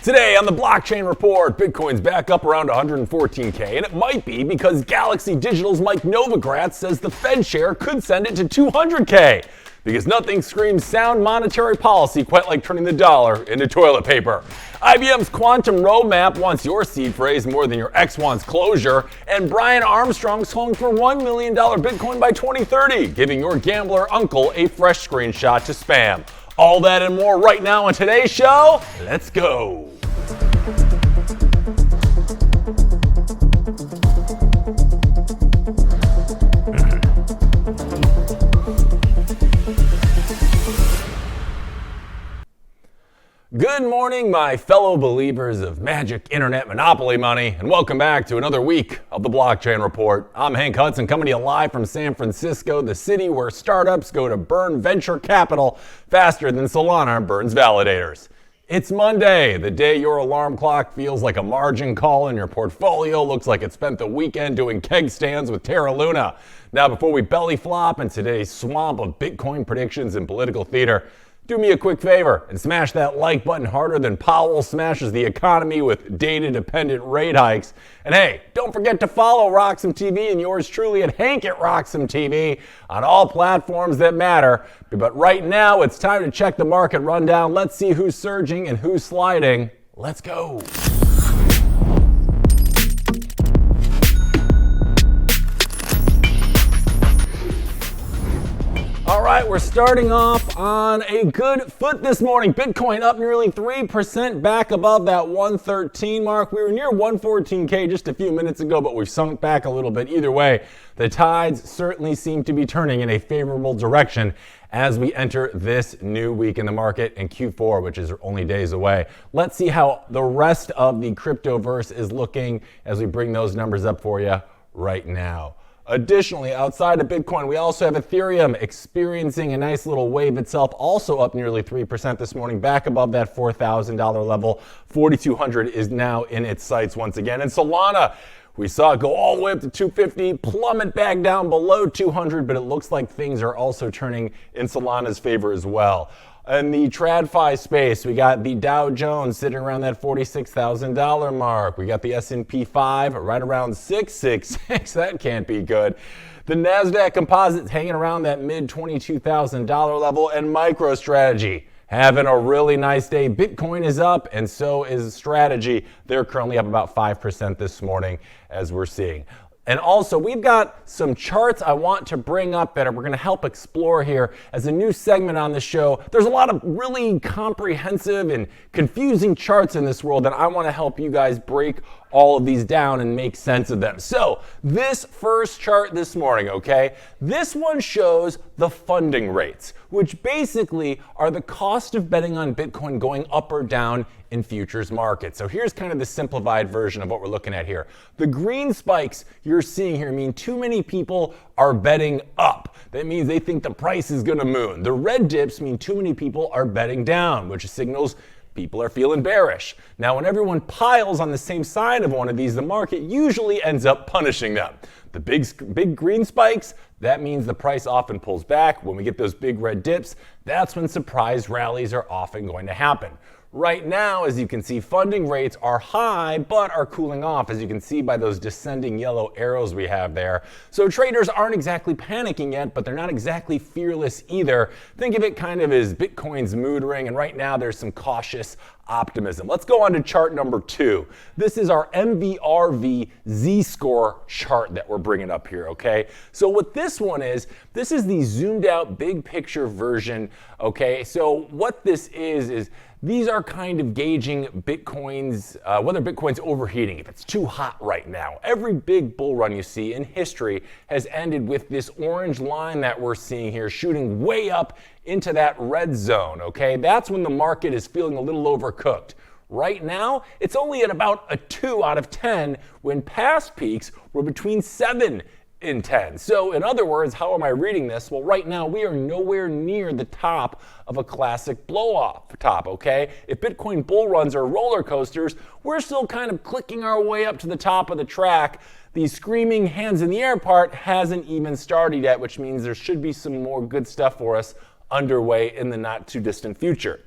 Today on the blockchain report, Bitcoin's back up around 114K, and it might be because Galaxy Digital's Mike Novogratz says the Fed share could send it to 200K, because nothing screams sound monetary policy quite like turning the dollar into toilet paper. IBM's quantum roadmap wants your seed phrase more than your ex wants closure, and Brian Armstrong's calling for $1 million Bitcoin by 2030, giving your gambler uncle a fresh screenshot to spam. All that and more right now on today's show. Let's go. Good morning, my fellow believers of magic internet monopoly money, and welcome back to another week of the Blockchain Report. I'm Hank Hudson, coming to you live from San Francisco, the city where startups go to burn venture capital faster than Solana burns validators. It's Monday, the day your alarm clock feels like a margin call and your portfolio looks like it spent the weekend doing keg stands with Terra Luna. Now, before we belly flop in today's swamp of Bitcoin predictions and political theater, do me a quick favor and smash that like button harder than Powell smashes the economy with data-dependent rate hikes. And hey, don't forget to follow RoxomTV and yours truly at Hank at RoxomTV on all platforms that matter. But right now, it's time to check the market rundown. Let's see who's surging and who's sliding. Let's go. All right, we're starting off on a good foot this morning. Bitcoin up nearly 3% back above that 113 mark. We were near 114K just a few minutes ago, but we've sunk back a little bit. Either way, the tides certainly seem to be turning in a favorable direction as we enter this new week in the market in Q4, which is only days away. Let's see how the rest of the cryptoverse is looking as we bring those numbers up for you right now. Additionally, outside of Bitcoin, we also have Ethereum experiencing a nice little wave itself, also up nearly 3% this morning, back above that $4,000 level. 4,200 is now in its sights once again. And Solana, we saw it go all the way up to 250, plummet back down below 200, but it looks like things are also turning in Solana's favor as well. In the TradFi space, we got the Dow Jones sitting around that $46,000 mark. We got the S&P 5 right around 666. That can't be good. The NASDAQ Composites hanging around that mid $22,000 level, and MicroStrategy having a really nice day. Bitcoin is up, and so is Strategy. They're currently up about 5% this morning, as we're seeing. And also, we've got some charts I want to bring up that we're going to help explore here as a new segment on the show. There's a lot of really comprehensive and confusing charts in this world, and I want to help you guys break all of these down and make sense of them. So this first chart this morning, okay, this one shows the funding rates, which basically are the cost of betting on Bitcoin going up or down in futures markets. So here's kind of the simplified version of what we're looking at here. The green spikes you're seeing here mean too many people are betting up. That means they think the price is gonna moon. The red dips mean too many people are betting down, which signals people are feeling bearish. Now, when everyone piles on the same side of one of these, the market usually ends up punishing them. The big green spikes, that means the price often pulls back. When we get those big red dips, that's when surprise rallies are often going to happen. Right now, as you can see, funding rates are high, but are cooling off, as you can see by those descending yellow arrows we have there. So traders aren't exactly panicking yet, but they're not exactly fearless either. Think of it kind of as Bitcoin's mood ring, and right now there's some cautious optimism. Let's go on to chart number 2. This is our MVRV Z-score chart that we're bringing up here, okay? So what this one is, this is the zoomed out big picture version, okay? So what this is these are kind of gauging Bitcoin's, whether Bitcoin's overheating, if it's too hot right now. Every big bull run you see in history has ended with this orange line that we're seeing here shooting way up into that red zone, okay? That's when the market is feeling a little overcooked. Right now, it's only at about a 2 out of 10 when past peaks were between 7 in 10. So in other words, how am I reading this? Well, right now we are nowhere near the top of a classic blow-off top, okay? If Bitcoin bull runs are roller coasters, we're still kind of clicking our way up to the top of the track. The screaming hands in the air part hasn't even started yet, which means there should be some more good stuff for us underway in the not too distant future.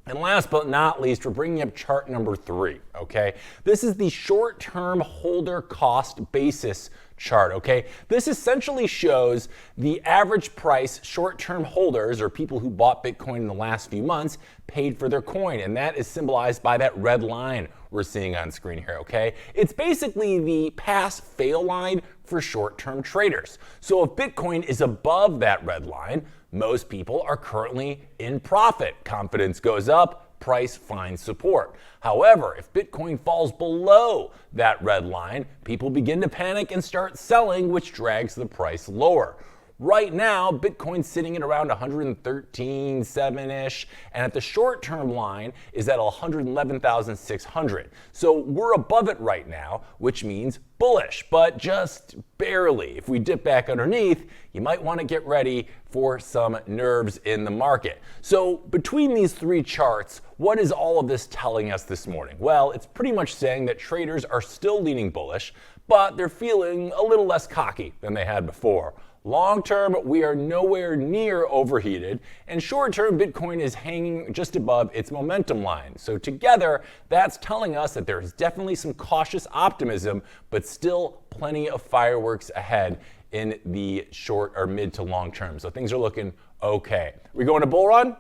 And last but not least, we're bringing up chart number 3, okay? This is the short-term holder cost basis chart, okay? This essentially shows the average price short-term holders, or people who bought Bitcoin in the last few months, paid for their coin, and that is symbolized by that red line we're seeing on screen here, okay? It's basically the pass-fail line for short-term traders. So if Bitcoin is above that red line, most people are currently in profit. Confidence goes up, price finds support. However, if Bitcoin falls below that red line, people begin to panic and start selling, which drags the price lower. Right now, Bitcoin's sitting at around 113.7-ish, and at the short-term line is at 111,600. So we're above it right now, which means bullish, but just barely. If we dip back underneath, you might want to get ready for some nerves in the market. So between these 3 charts, what is all of this telling us this morning? Well, it's pretty much saying that traders are still leaning bullish, but they're feeling a little less cocky than they had before. Long term, we are nowhere near overheated, and short term, Bitcoin is hanging just above its momentum line. So together, that's telling us that there's definitely some cautious optimism, but still plenty of fireworks ahead in the short or mid to long term. So things are looking okay. We going to bull run?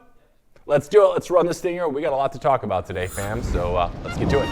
Let's do it. Let's run this thing here. We got a lot to talk about today, fam. So let's get to it.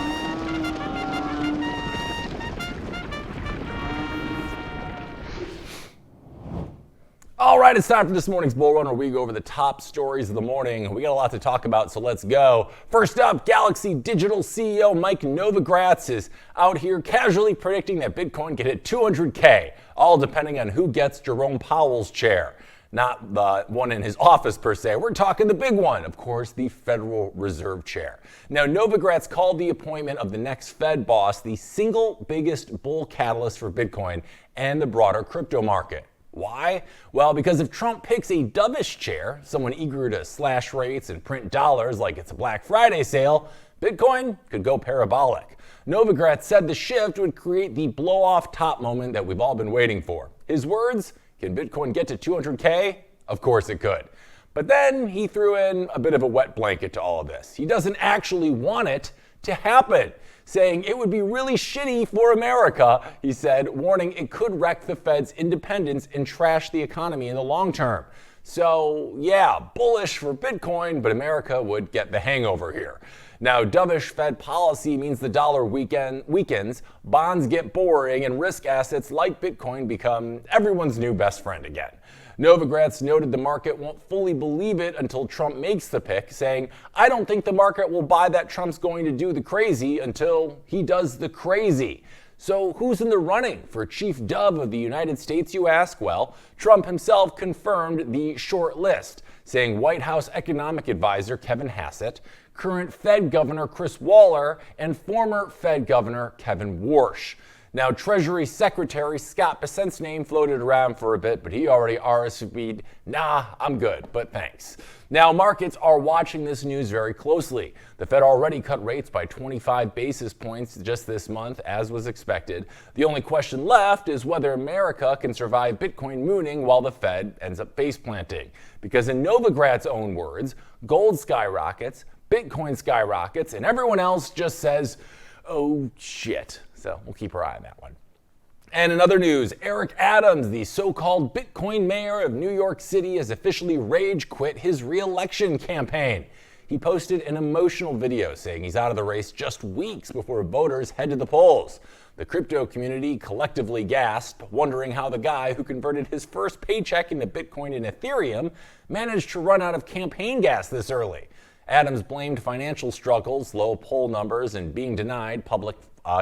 All right, it's time for this morning's Bull Run, where we go over the top stories of the morning. We got a lot to talk about, so let's go. First up, Galaxy Digital CEO Mike Novogratz is out here casually predicting that Bitcoin could hit 200K, all depending on who gets Jerome Powell's chair. Not the one in his office, per se. We're talking the big one, of course, the Federal Reserve Chair. Now, Novogratz called the appointment of the next Fed boss the single biggest bull catalyst for Bitcoin and the broader crypto market. Why? Well, because if Trump picks a dovish chair, someone eager to slash rates and print dollars like it's a Black Friday sale, Bitcoin could go parabolic. Novogratz said the shift would create the blow-off top moment that we've all been waiting for. His words, can Bitcoin get to 200K? Of course it could. But then he threw in a bit of a wet blanket to all of this. He doesn't actually want it to happen, saying it would be really shitty for America, he said, warning it could wreck the Fed's independence and trash the economy in the long term. So yeah, bullish for Bitcoin, but America would get the hangover here. Now, dovish Fed policy means the dollar weakens, bonds get boring, and risk assets like Bitcoin become everyone's new best friend again. Novogratz noted the market won't fully believe it until Trump makes the pick, saying, I don't think the market will buy that Trump's going to do the crazy until he does the crazy. So who's in the running for chief dove of the United States, you ask? Well, Trump himself confirmed the short list, saying White House economic advisor Kevin Hassett, current Fed Governor Chris Waller, and former Fed Governor Kevin Warsh. Now, Treasury Secretary Scott Bessent's name floated around for a bit, but he already RSVP'd, nah, I'm good, but thanks. Now, markets are watching this news very closely. The Fed already cut rates by 25 basis points just this month, as was expected. The only question left is whether America can survive Bitcoin mooning while the Fed ends up face planting. Because in Novogratz's own words, gold skyrockets, Bitcoin skyrockets, and everyone else just says, oh shit. So we'll keep our eye on that one. And in other news, Eric Adams, the so-called Bitcoin mayor of New York City, has officially rage quit his re-election campaign. He posted an emotional video saying he's out of the race just weeks before voters head to the polls. The crypto community collectively gasped, wondering how the guy who converted his first paycheck into Bitcoin and Ethereum managed to run out of campaign gas this early. Adams blamed financial struggles, low poll numbers, and being denied public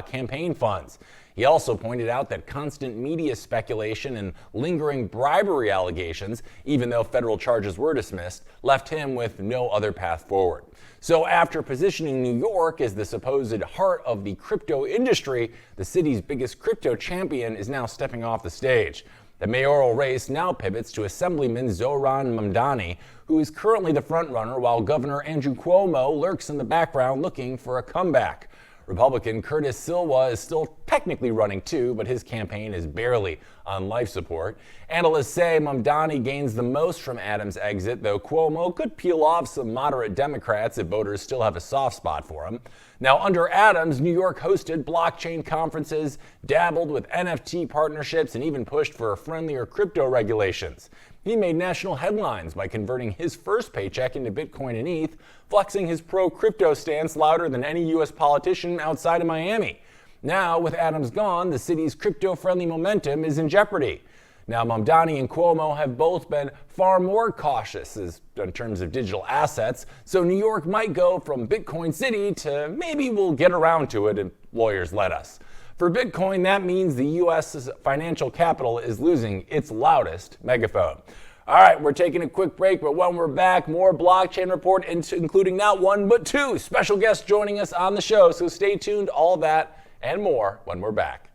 campaign funds. He also pointed out that constant media speculation and lingering bribery allegations, even though federal charges were dismissed, left him with no other path forward. So after positioning New York as the supposed heart of the crypto industry, the city's biggest crypto champion is now stepping off the stage. The mayoral race now pivots to Assemblyman Zohran Mamdani, who is currently the frontrunner, while Governor Andrew Cuomo lurks in the background looking for a comeback. Republican Curtis Silva is still technically running two, but his campaign is barely on life support. Analysts say Mamdani gains the most from Adams' exit, though Cuomo could peel off some moderate Democrats if voters still have a soft spot for him. Now, under Adams, New York hosted blockchain conferences, dabbled with NFT partnerships, and even pushed for friendlier crypto regulations. He made national headlines by converting his first paycheck into Bitcoin and ETH, flexing his pro-crypto stance louder than any U.S. politician outside of Miami. Now, with Adams gone, the city's crypto-friendly momentum is in jeopardy. Now, Mamdani and Cuomo have both been far more cautious in terms of digital assets, so New York might go from Bitcoin City to maybe we'll get around to it if lawyers let us. For Bitcoin, that means the U.S.'s financial capital is losing its loudest megaphone. All right, we're taking a quick break, but when we're back, more blockchain report, including not one, but two special guests joining us on the show. So stay tuned, all that and more when we're back.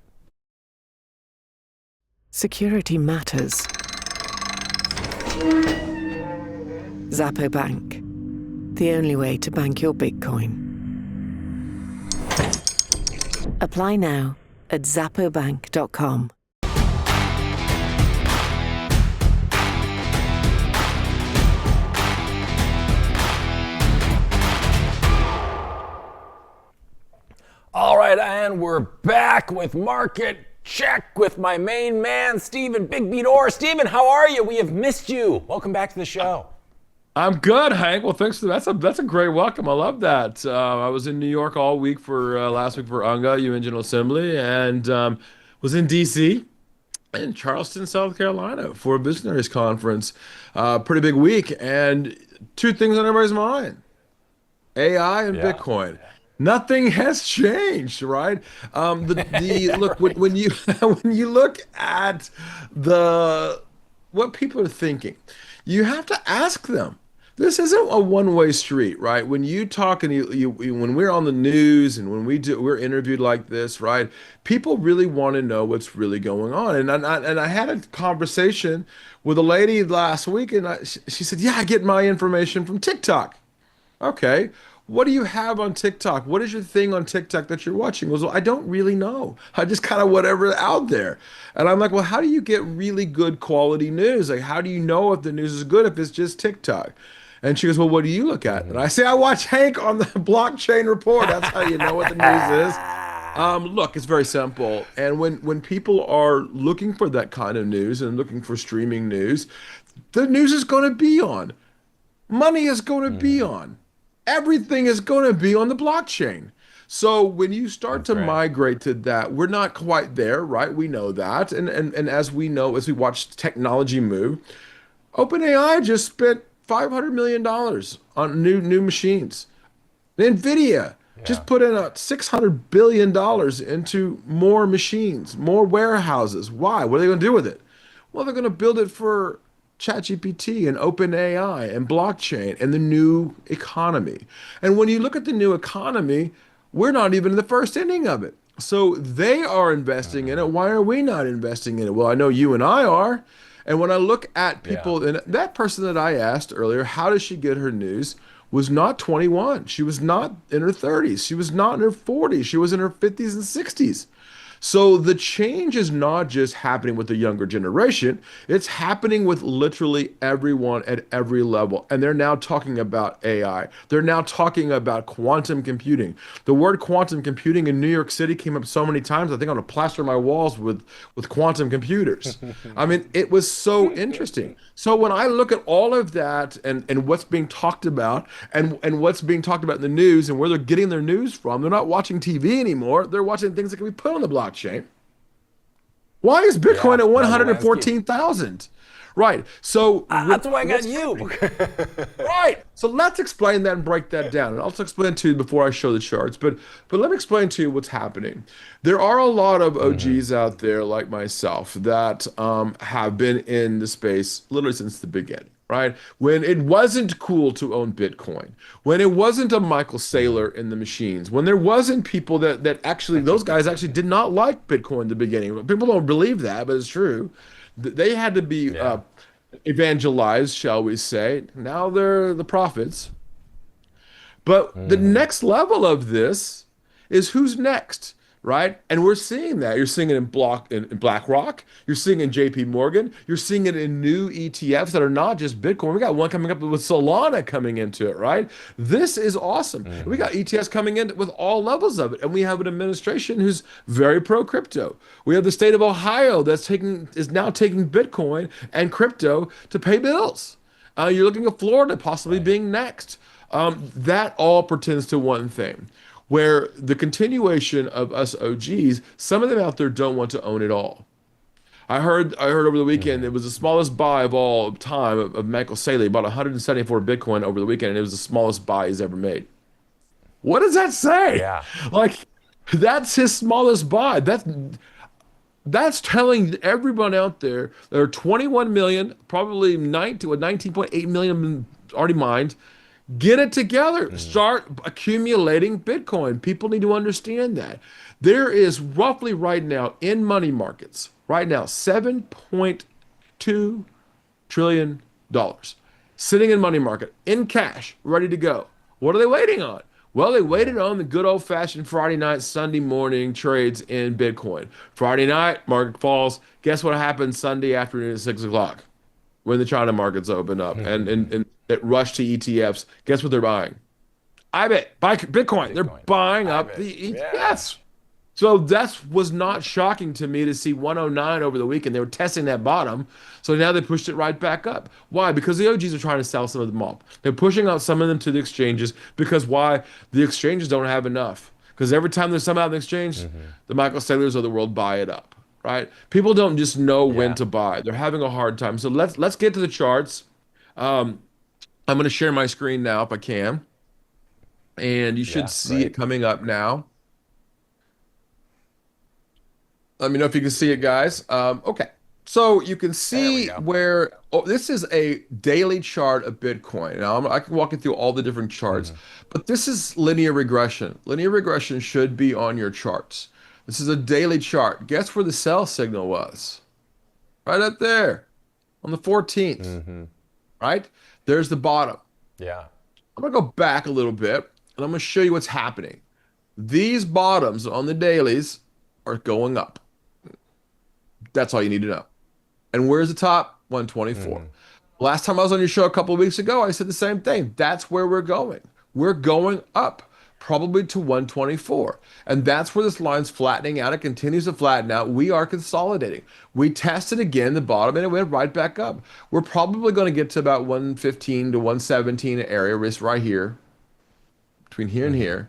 Security matters. Zappo Bank, the only way to bank your Bitcoin. Apply now at zappobank.com. All right, and we're back with Market Check with my main man, Stephen Big Beat Orr. Stephen, how are you? We have missed you. Welcome back to the show. I'm good, Hank. Well, thanks. That's a great welcome. I love that. I was in New York all week for last week for UNGA, UN General Assembly, and was in D.C. and Charleston, South Carolina for a Visionaries Conference. Pretty big week, and two things on everybody's mind: AI and Bitcoin. Nothing has changed, right? Look when you when you look at what people are thinking, you have to ask them. This isn't a one-way street, right? When you talk and when we're on the news and when we're interviewed like this, right? People really want to know what's really going on. And I had a conversation with a lady last week, and she said, "Yeah, I get my information from TikTok." Okay. What do you have on TikTok? What is your thing on TikTok that you're watching? Well, I don't really know. I just kind of whatever out there. And I'm like, well, how do you get really good quality news? Like, how do you know if the news is good if it's just TikTok? And she goes, well, what do you look at? And I say, I watch Hank on the blockchain report. That's how you know what the news is. Look, it's very simple. And when people are looking for that kind of news and looking for streaming news, the news is going to be on. Money is going to be on. Everything is going to be on the blockchain. So when you start to migrate to that, we're not quite there, right? We know that. And as we know, as we watch technology move, OpenAI just spent $500 million on new machines. NVIDIA just put in $600 billion into more machines, more warehouses. Why? What are they going to do with it? Well, they're going to build it for ChatGPT and OpenAI and blockchain and the new economy. And when you look at the new economy, we're not even in the first inning of it. So they are investing in it. Why are we not investing in it? Well, I know you and I are. And when I look at people, and that person that I asked earlier, how does she get her news, was not 21. She was not in her 30s. She was not in her 40s. She was in her 50s and 60s. So the change is not just happening with the younger generation, it's happening with literally everyone at every level. And they're now talking about AI. They're now talking about quantum computing. The word quantum computing in New York City came up so many times, I think I'm gonna plaster my walls with quantum computers. I mean, it was so interesting. So when I look at all of that and what's being talked about and what's being talked about in the news and where they're getting their news from, they're not watching TV anymore, they're watching things that can be put on the blockchain. Why is Bitcoin at 114,000? Right. So that's why I got you. Right. So let's explain that and break that down. And I'll explain to you before I show the charts. But let me explain to you what's happening. There are a lot of OGs out there like myself that have been in the space literally since the beginning. Right? When it wasn't cool to own Bitcoin, when it wasn't a Michael Saylor in the machines, when there wasn't people that actually, those guys actually did not like Bitcoin in the beginning. People don't believe that, but it's true. They had to be evangelized, shall we say. Now they're the prophets. But the next level of this is who's next. right? And we're seeing that. You're seeing it in BlackRock. You're seeing it in JPMorgan. You're seeing it in new ETFs that are not just Bitcoin. We got one coming up with Solana coming into it, right? This is awesome. And we got ETFs coming in with all levels of it. And we have an administration who's very pro crypto. We have the state of Ohio is now taking Bitcoin and crypto to pay bills. You're looking at Florida possibly being next. That all pertains to one thing, where the continuation of us OGs, some of them out there don't want to own it all. I heard over the weekend it was the smallest buy of all time of Michael Saylor, bought 174 Bitcoin over the weekend, and it was the smallest buy he's ever made. What does that say? Yeah. Like, that's his smallest buy. That's telling everyone out there there are 21 million, probably 19.8 million already mined. Get it together. Start accumulating Bitcoin. People need to understand that. There is roughly right now in money markets, right now, $7.2 trillion sitting in money market, in cash, ready to go. What are they waiting on? Well, they waited on the good old-fashioned Friday night, Sunday morning trades in Bitcoin. Friday night, market falls. Guess what happens Sunday afternoon at 6 o'clock when the China markets open up and it rushed to ETFs? Guess what they're buying? Buy Bitcoin. They're buying up the ETFs. So that was not shocking to me to see 109 over the weekend. They were testing that bottom. So now they pushed it right back up. Why? Because the OGs are trying to sell some of them off. They're pushing out some of them to the exchanges because why? The exchanges don't have enough. Because every time there's some out in the exchange, the Michael Saylors of the world buy it up, right? People don't just know when to buy. They're having a hard time. So let's get to the charts. I'm going to share my screen now if I can. And you should see it coming up now. Let me know if you can see it, guys. Okay. So you can see where this is a daily chart of Bitcoin. Now I can walk you through all the different charts, but this is linear regression. Linear regression should be on your charts. This is a daily chart. Guess where the sell signal was? Right up there on the 14th, right? There's the bottom. Yeah. I'm going to go back a little bit and I'm going to show you what's happening. These bottoms on the dailies are going up. That's all you need to know. And where's the top? 124. Last time I was on your show a couple of weeks ago, I said the same thing. That's where we're going. We're going up, probably to 124. And that's where this line's flattening out. It continues to flatten out. We are consolidating. We tested again the bottom and it went right back up. We're probably going to get to about 115 to 117 area risk right here, between here and here.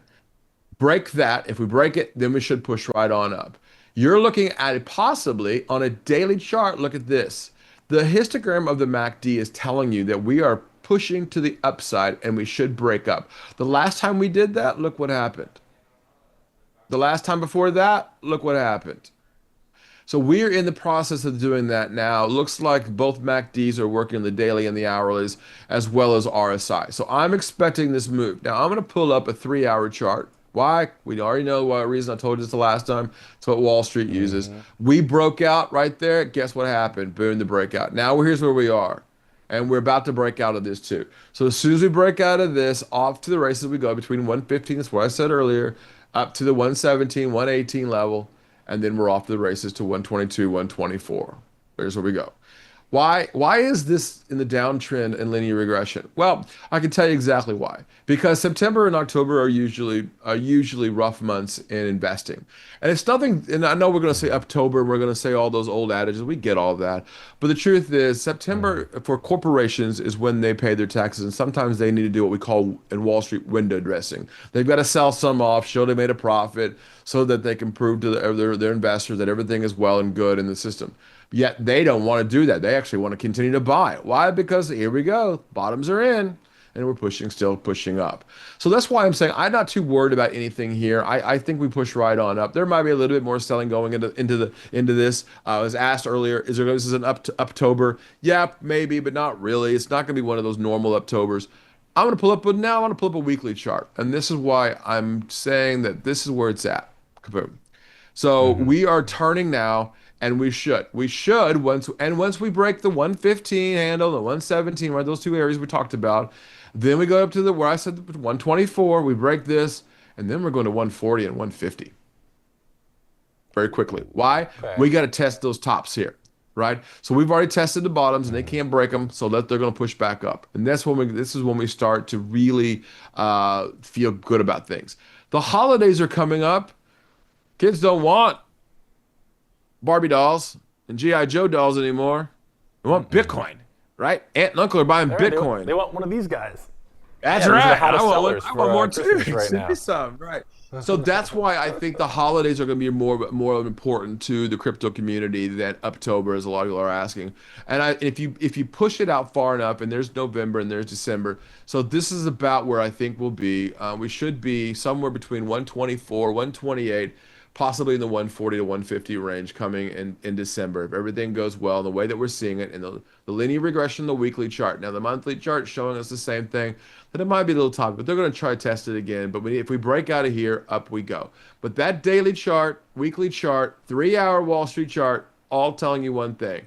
Break that. If we break it, then we should push right on up. You're looking at it possibly on a daily chart. Look at this. The histogram of the MACD is telling you that we are pushing to the upside and we should break up. The last time we did that, look what happened. The last time before that, look what happened. So we're in the process of doing that now. Looks like both MACDs are working the daily and the hourlies as well as RSI. So I'm expecting this move. Now I'm going to pull up a 3-hour chart. Why? We already know what reason. I told you this the last time. It's what Wall Street uses. We broke out right there. Guess what happened? Boom, the breakout. Now here's where we are. And we're about to break out of this too. So as soon as we break out of this, off to the races we go between 115, that's what I said earlier, up to the 117, 118 level. And then we're off to the races to 122, 124. There's where we go. Why is this in the downtrend in linear regression? Well, I can tell you exactly why. Because September and October are usually rough months in investing. And it's nothing, and I know we're going to say October, and we're going to say all those old adages. We get all of that. But the truth is, September for corporations is when they pay their taxes. And sometimes they need to do what we call in Wall Street window dressing. They've got to sell some off, show they made a profit, so that they can prove to their investors that everything is well and good in the system. Yet they don't want to do that. They actually want to continue to buy. Why? Because here we go. Bottoms are in and we're still pushing up. So that's why I'm saying I'm not too worried about anything here. I think we push right on up. There might be a little bit more selling going into this. I was asked earlier, this is an Uptober? Yeah, maybe, but not really. It's not going to be one of those normal Uptobers. I'm going to pull up a weekly chart. And this is why I'm saying that this is where it's at. Kaboom. So we are turning now. And we should once we break the 115 handle, the 117, right? Those two areas we talked about. Then we go up to where I said 124. We break this, and then we're going to 140 and 150. very quickly. Why? Okay. We got to test those tops here, right? So we've already tested the bottoms and they can't break them, so that they're going to push back up. And this is when we start to really feel good about things. The holidays are coming up. Kids don't want Barbie dolls and GI Joe dolls anymore. They want Bitcoin, right? Aunt and uncle are buying Bitcoin. They want one of these guys. That's Yeah, these are the right. hottest I want sellers I for, want more Christmas too. right Send now. me some, right? So that's why I think the holidays are going to be more important to the crypto community than October, as a lot of people are asking. And if you push it out far enough, and there's November and there's December, so this is about where I think we'll be. We should be somewhere between 124, 128. Possibly in the 140 to 150 range coming in December. If everything goes well, the way that we're seeing it in the linear regression, the weekly chart. Now, the monthly chart showing us the same thing, that it might be a little tough, but they're going to try to test it again. But if we break out of here, up we go. But that daily chart, weekly chart, 3-hour Wall Street chart, all telling you one thing,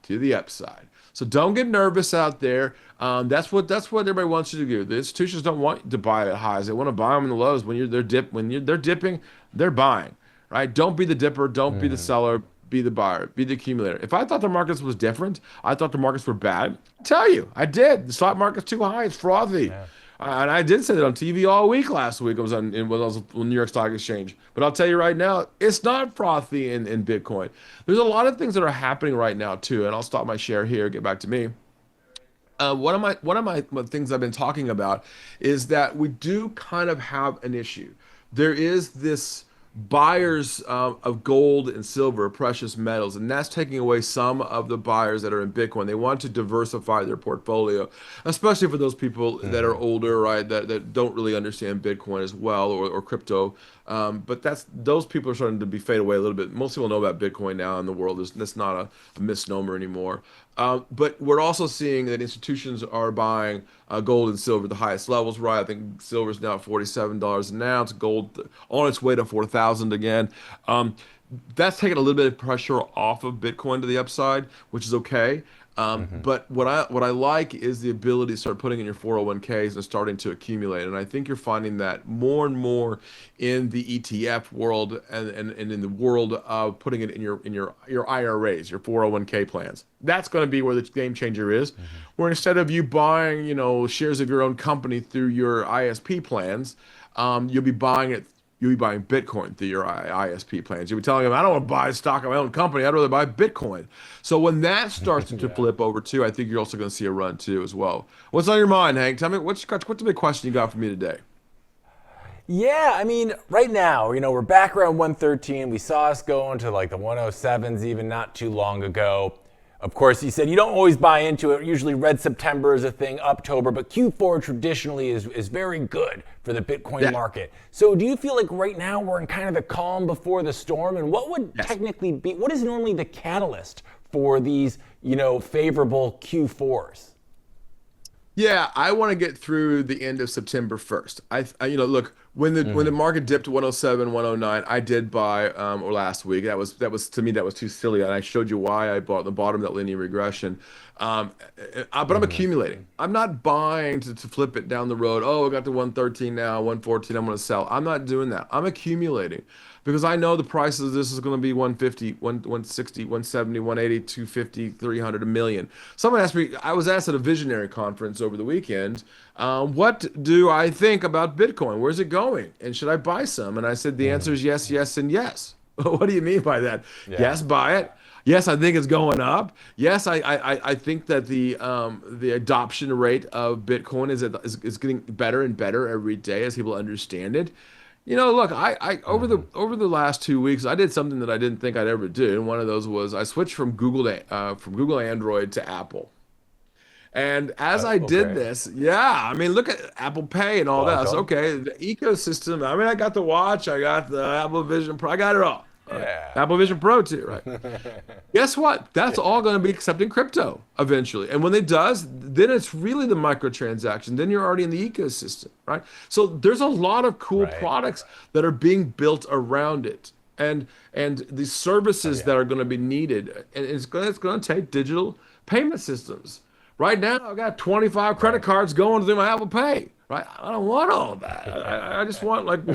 to the upside. So don't get nervous out there. That's what everybody wants you to do. The institutions don't want you to buy at highs. They want to buy them in the lows. They're dipping, they're buying. Right? Don't be the dipper. Don't be the seller. Be the buyer. Be the accumulator. If I thought the markets was different, I thought the markets were bad. I'll tell you, I did. The stock market's too high. It's frothy. Yeah. And I did say that on TV all week last week. I was when I was on New York Stock Exchange. But I'll tell you right now, it's not frothy in Bitcoin. There's a lot of things that are happening right now too. And I'll stop my share here. Get back to me. One of my things I've been talking about is that we do kind of have an issue. There is this buyers of gold and silver, precious metals, and that's taking away some of the buyers that are in Bitcoin. They want to diversify their portfolio, especially for those people that are older, right, that don't really understand Bitcoin as well, or crypto. But those people are starting to fade away a little bit. Most people know about Bitcoin now in the world. That's not a misnomer anymore. But we're also seeing that institutions are buying gold and silver at the highest levels, right? I think silver's now at $47 an ounce, gold on its way to 4,000 again. That's taking a little bit of pressure off of Bitcoin to the upside, which is okay. But what I like is the ability to start putting in your 401ks and starting to accumulate. And I think you're finding that more and more in the ETF world and in the world of putting it in your IRAs, your 401k plans. That's going to be where the game changer is. Where instead of you buying, shares of your own company through your ISP plans, you'll be buying Bitcoin through your ISP plans. You'll be telling them, I don't want to buy stock of my own company. I'd rather buy Bitcoin. So when that starts to flip over too, I think you're also going to see a run too as well. What's on your mind, Hank? Tell me, what's the big question you got for me today? Yeah, I mean, right now, we're back around 113. We saw us go into like the 107s even not too long ago. Of course, you said you don't always buy into it. Usually red September is a thing, October, but Q4 traditionally is very good for the Bitcoin market. So do you feel like right now we're in kind of the calm before the storm? And what would technically be, what is normally the catalyst for these, favorable Q4s? Yeah, I want to get through the end of September 1st. Look, when the market dipped 107, 109, I did buy or last week. That was to me that was too silly, and I showed you why I bought the bottom of that linear regression. But I'm accumulating. I'm not buying to flip it down the road. Oh, I got to 113 now, 114. I'm going to sell. I'm not doing that. I'm accumulating. Because I know the price of this is going to be 150, 160, 170, 180, 250, 300, a million. Someone asked me, I was asked at a visionary conference over the weekend, what do I think about Bitcoin? Where's it going? And should I buy some? And I said, the answer is yes, yes, and yes. What do you mean by that? Yeah. Yes, buy it. Yes, I think it's going up. Yes, I think that the adoption rate of Bitcoin is getting better and better every day as people understand it. Look, I over the last 2 weeks, I did something that I didn't think I'd ever do, and one of those was I switched from Google Android to Apple. And as I did this, look at Apple Pay and all that. So, okay, the ecosystem. I got the watch, I got the Apple Vision Pro, I got it all. Yeah. Apple Vision Pro too, right? Guess what? That's all going to be accepting crypto eventually. And when it does, then it's really the microtransaction. Then you're already in the ecosystem, right? So there's a lot of cool products that are being built around it. And the services that are going to be needed. And it's going to take digital payment systems. Right now, I've got 25 credit cards going through my Apple Pay. right? I don't want all that. I just want like,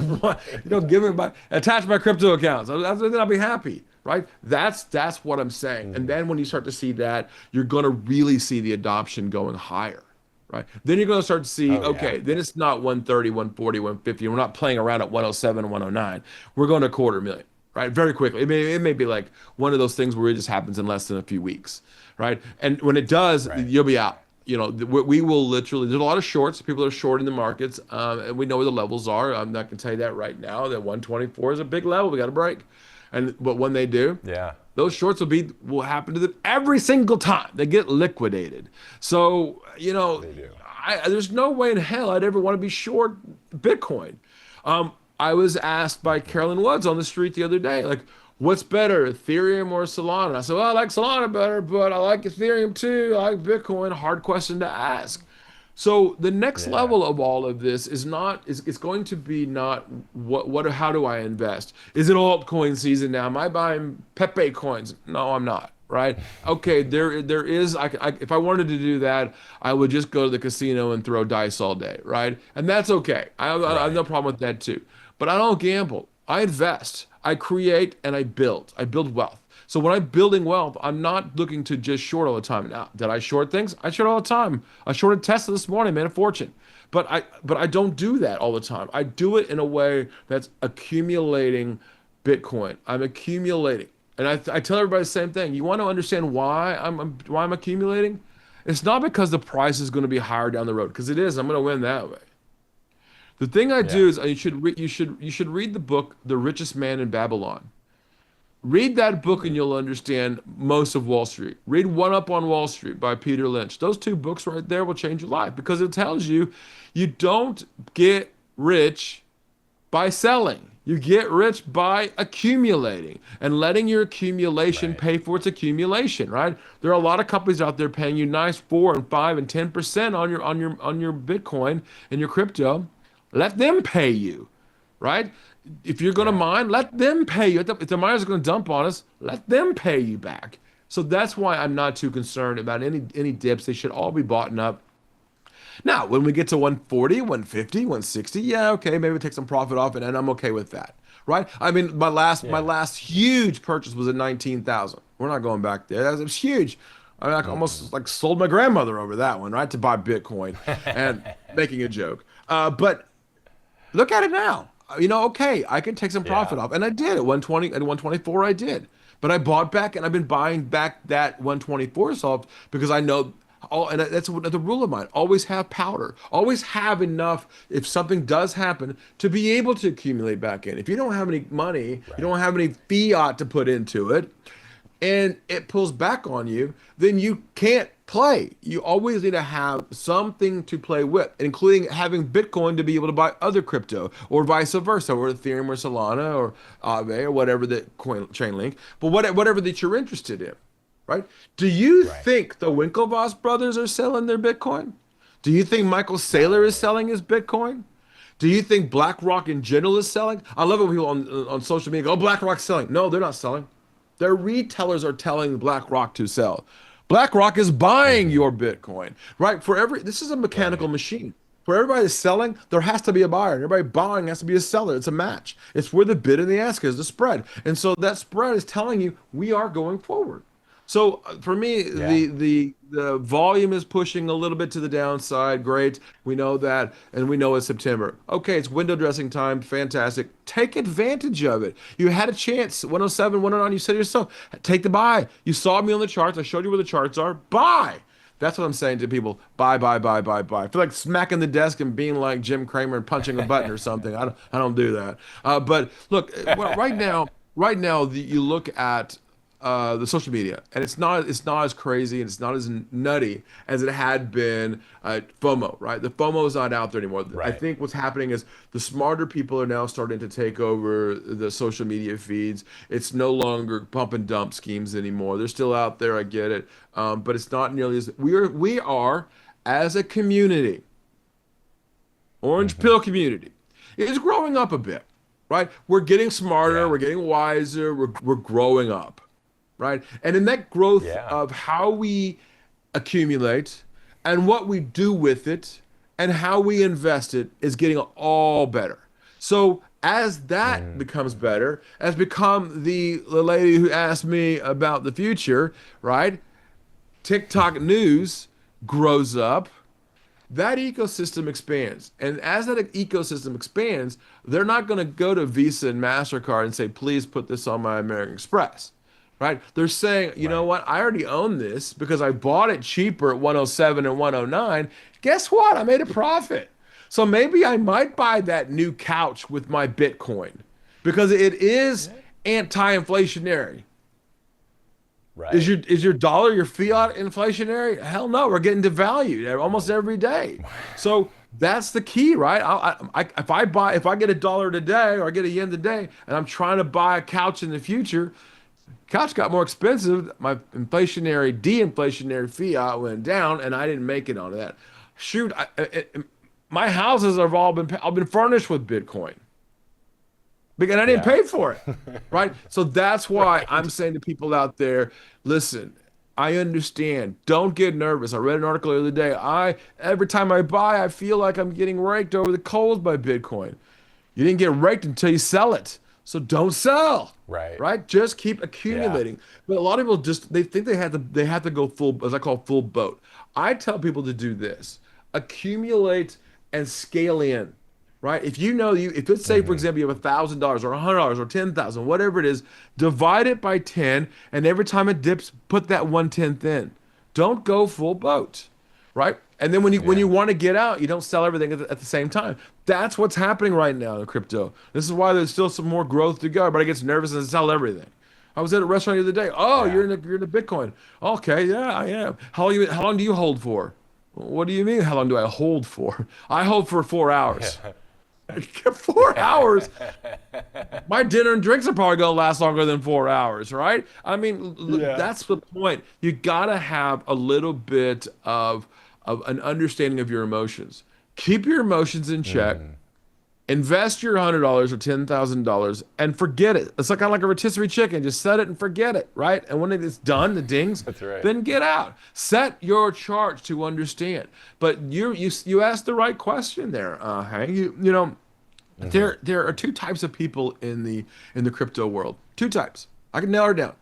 give me attach my crypto accounts. Then I'll be happy, right? That's what I'm saying. And then when you start to see that, you're going to really see the adoption going higher. Right. Then you're going to start to see, okay, then it's not 130, 140, 150. We're not playing around at 107, 109. We're going to 250,000, right? Very quickly. It may be like one of those things where it just happens in less than a few weeks, right? And when it does, you'll be out. We will literally, there's a lot of shorts. People are shorting the markets, and we know where the levels are. I'm not going to tell you that right now. That 124 is a big level. We got to break. But when they do, those shorts will happen to them every single time. They get liquidated. So, there's no way in hell I'd ever want to be short Bitcoin. I was asked by Carolyn Woods on the street the other day, like, what's better, Ethereum or Solana? I said, well, I like Solana better, but I like Ethereum too. I like Bitcoin. Hard question to ask. So the next level of all of this is it's going to be not how do I invest? Is it altcoin season now? Am I buying Pepe coins? No, I'm not. Right? Okay, there is. If I wanted to do that, I would just go to the casino and throw dice all day, right? And that's okay. I have no problem with that too. But I don't gamble. I invest. I create and I build. I build wealth. So when I'm building wealth, I'm not looking to just short all the time. Now, did I short things? I short all the time. I shorted Tesla this morning, made a fortune. But I don't do that all the time. I do it in a way that's accumulating Bitcoin. I'm accumulating. And I tell everybody the same thing. You want to understand why I'm accumulating? It's not because the price is going to be higher down the road, because it is. I'm going to win that way. The thing I do is you should read the book The Richest Man in Babylon. Read that book and you'll understand most of Wall Street. Read One Up on Wall Street by Peter Lynch. Those two books right there will change your life, because it tells you don't get rich by selling. You get rich by accumulating and letting your accumulation pay for its accumulation, right? There are a lot of companies out there paying you nice 4 and 5 and 10% on your Bitcoin and your crypto. Let them pay you, right? If you're going to mine, let them pay you. If the miners are going to dump on us, let them pay you back. So that's why I'm not too concerned about any dips. They should all be bought up. Now, when we get to 140, 150, 160, okay, maybe we take some profit off, and I'm okay with that, right? I mean, my last huge purchase was at 19,000. We're not going back there. That was huge. I mean, I almost sold my grandmother over that one, right, to buy Bitcoin, and making a joke. But look at it now. Okay, I can take some profit off. And I did at 120, at 124, I did. But I bought back, and I've been buying back that 124 soft because I know, and that's the rule of mine. Always have powder. Always have enough, if something does happen, to be able to accumulate back in. If you don't have any money, you don't have any fiat to put into it, and it pulls back on you, then you can't play. You always need to have something to play with, including having Bitcoin to be able to buy other crypto, or vice versa, or Ethereum or Solana or Aave or whatever the chain link, but whatever that you're interested in, right? Do you think the Winklevoss brothers are selling their Bitcoin? Do you think Michael Saylor is selling his Bitcoin? Do you think BlackRock in general is selling? I love when people on social media go, oh, BlackRock's selling. No, they're not selling. Their retailers are telling BlackRock to sell. BlackRock is buying your Bitcoin, right? This is a mechanical machine. For everybody that's selling, there has to be a buyer. Everybody buying has to be a seller. It's a match. It's where the bid and the ask is, the spread. And so that spread is telling you we are going forward. So for me, the volume is pushing a little bit to the downside. Great. We know that, and we know it's September. Okay, it's window dressing time. Fantastic. Take advantage of it. You had a chance. 107, 109, you said to yourself, take the buy. You saw me on the charts. I showed you where the charts are. Buy. That's what I'm saying to people. Buy, buy, buy, buy, buy. I feel like smacking the desk and being like Jim Cramer and punching a button or something. I don't do that. But look, right now, you look at the social media, and it's not as crazy and it's not as nutty as it had been FOMO, right? The FOMO is not out there anymore. Right. I think what's happening is the smarter people are now starting to take over the social media feeds. It's no longer pump and dump schemes anymore. They're still out there, I get it, but it's not nearly as we are as a community. Orange pill community is growing up a bit, right? We're getting smarter, we're getting wiser, we're growing up. Right. And in that growth of how we accumulate and what we do with it and how we invest it is getting all better. So as that becomes better, as become the lady who asked me about the future, right? TikTok news grows up, that ecosystem expands. And as that ecosystem expands, they're not going to go to Visa and MasterCard and say, please put this on my American Express, right? They're saying, you know what? I already own this because I bought it cheaper at 107 and 109. Guess what? I made a profit. So maybe I might buy that new couch with my Bitcoin because it is anti-inflationary. Right. Is your dollar, your fiat inflationary? Hell no, we're getting devalued almost every day. So that's the key, right? If I get a dollar today or I get a yen today, and I'm trying to buy a couch in the future, couch got more expensive. My de-inflationary fiat went down, and I didn't make it on that. Shoot, my houses have all been furnished with Bitcoin. Because I didn't pay for it, right? So that's why I'm saying to people out there, listen, I understand. Don't get nervous. I read an article the other day. Every time I buy, I feel like I'm getting raked over the coals by Bitcoin. You didn't get raked until you sell it. So don't sell. Right? Just keep accumulating. But a lot of people they think they have to go full, as I call full boat. I tell people to do this. Accumulate and scale in. Right? If if let's say, for example, you have $1,000 or $100 or 10,000, whatever it is, divide it by 10, and every time it dips, put that 1/10 in. Don't go full boat, right? And then when you want to get out, you don't sell everything at the same time. That's what's happening right now in crypto. This is why there's still some more growth to go. Everybody gets nervous and sell everything. I was at a restaurant the other day. Oh, you're in the Bitcoin. Okay, yeah, I am. How long do you hold for? What do you mean? How long do I hold for? I hold for 4 hours. 4 hours. My dinner and drinks are probably gonna last longer than 4 hours, right? I mean, that's the point. You gotta have a little bit of an understanding of your emotions. Keep your emotions in check. Invest your $100 or $10,000 and forget it. It's kind of like a rotisserie chicken. Just set it and forget it, right? And when it is done, the dings, then get out. Set your charge to understand. But you asked the right question there, Hank. There are two types of people in the crypto world. Two types. I can nail it down.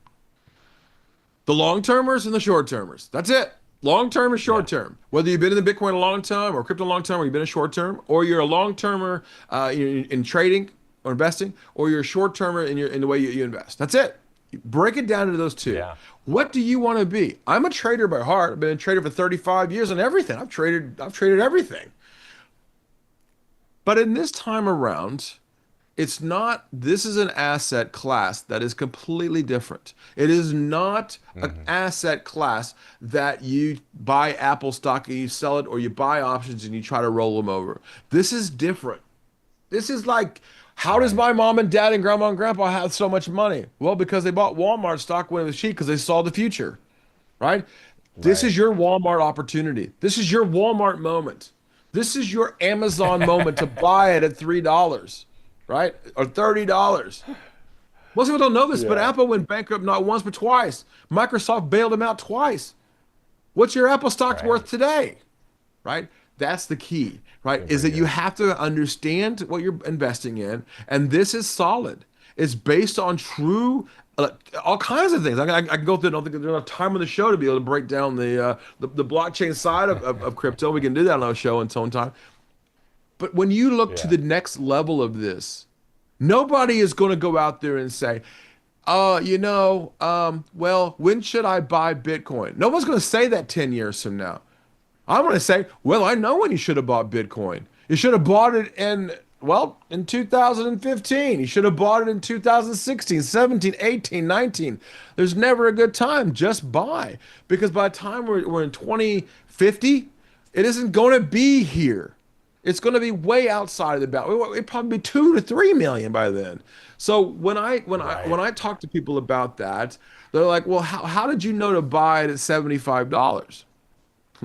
The long-termers and the short-termers. That's it. Long-term or short-term. Whether you've been in the Bitcoin a long time or crypto a long time, or you've been a short-term, or you're a long-termer in trading or investing, or you're a short-termer in the way you invest. That's it. Break it down into those two. Yeah. What do you want to be? I'm a trader by heart. I've been a trader for 35 years on everything. I've traded everything. But in this time around, this is an asset class that is completely different. It is not an asset class that you buy Apple stock and you sell it, or you buy options and you try to roll them over. This is different. This is like, how does my mom and dad and grandma and grandpa have so much money? Well, because they bought Walmart stock when it was cheap because they saw the future, right? This is your Walmart opportunity. This is your Walmart moment. This is your Amazon moment to buy it at $3. Right? Or $30. Most people don't know this, but Apple went bankrupt not once, but twice. Microsoft bailed them out twice. What's your Apple stock worth today? Right? That's the key, right? Is that you have to understand what you're investing in, and this is solid. It's based on true, all kinds of things. I can go through. I don't think there's enough time on the show to be able to break down the blockchain side of crypto. We can do that on our show in its own time. But when you look to the next level of this, nobody is going to go out there and say, well, when should I buy Bitcoin? No one's going to say that 10 years from now. I'm going to say, well, I know when you should have bought Bitcoin. You should have bought it in 2015. You should have bought it in 2016, 17, 18, 19. There's never a good time. Just buy. Because by the time we're in 2050, it isn't going to be here. It's going to be way outside of the bound. It'd probably be 2 to 3 million by then. So when I talk to people about that, they're like, "Well, how did you know to buy it at $75?"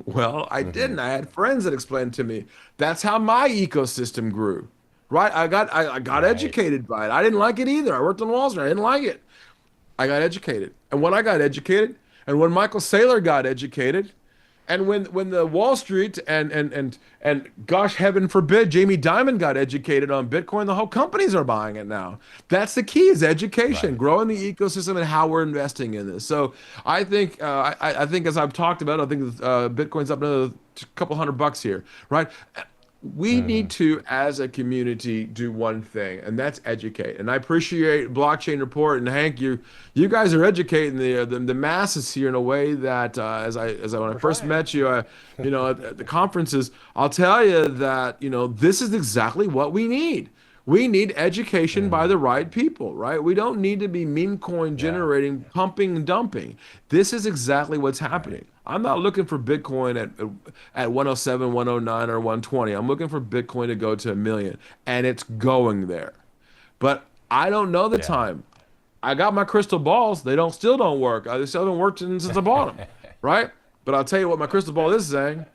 Well, I didn't. I had friends that explained to me. That's how my ecosystem grew. Right? I got educated by it. I didn't like it either. I worked on Wall Street. I didn't like it. I got educated. And when I got educated, and when Michael Saylor got educated, And when the Wall Street and gosh, heaven forbid, Jamie Dimon got educated on Bitcoin, the whole companies are buying it now. That's the key, is education, Right. growing the ecosystem and how we're investing in this. So I think I think as I've talked about, I think Bitcoin's up another couple $100 here, right? We need to, as a community, do one thing, and that's educate. And I appreciate Blockchain Report and Hank. You guys are educating the masses here in a way that as I when I first met you, at the conferences, I'll tell you that this is exactly what we need. We need education by the right people, right? We don't need to be meme coin generating, pumping and dumping. This is exactly what's happening. I'm not looking for Bitcoin at 107, 109, or 120. I'm looking for Bitcoin to go to 1 million, and it's going there. But I don't know the time. I got my crystal balls. They still don't work. They still haven't worked since I bought them, right? But I'll tell you what my crystal ball is saying.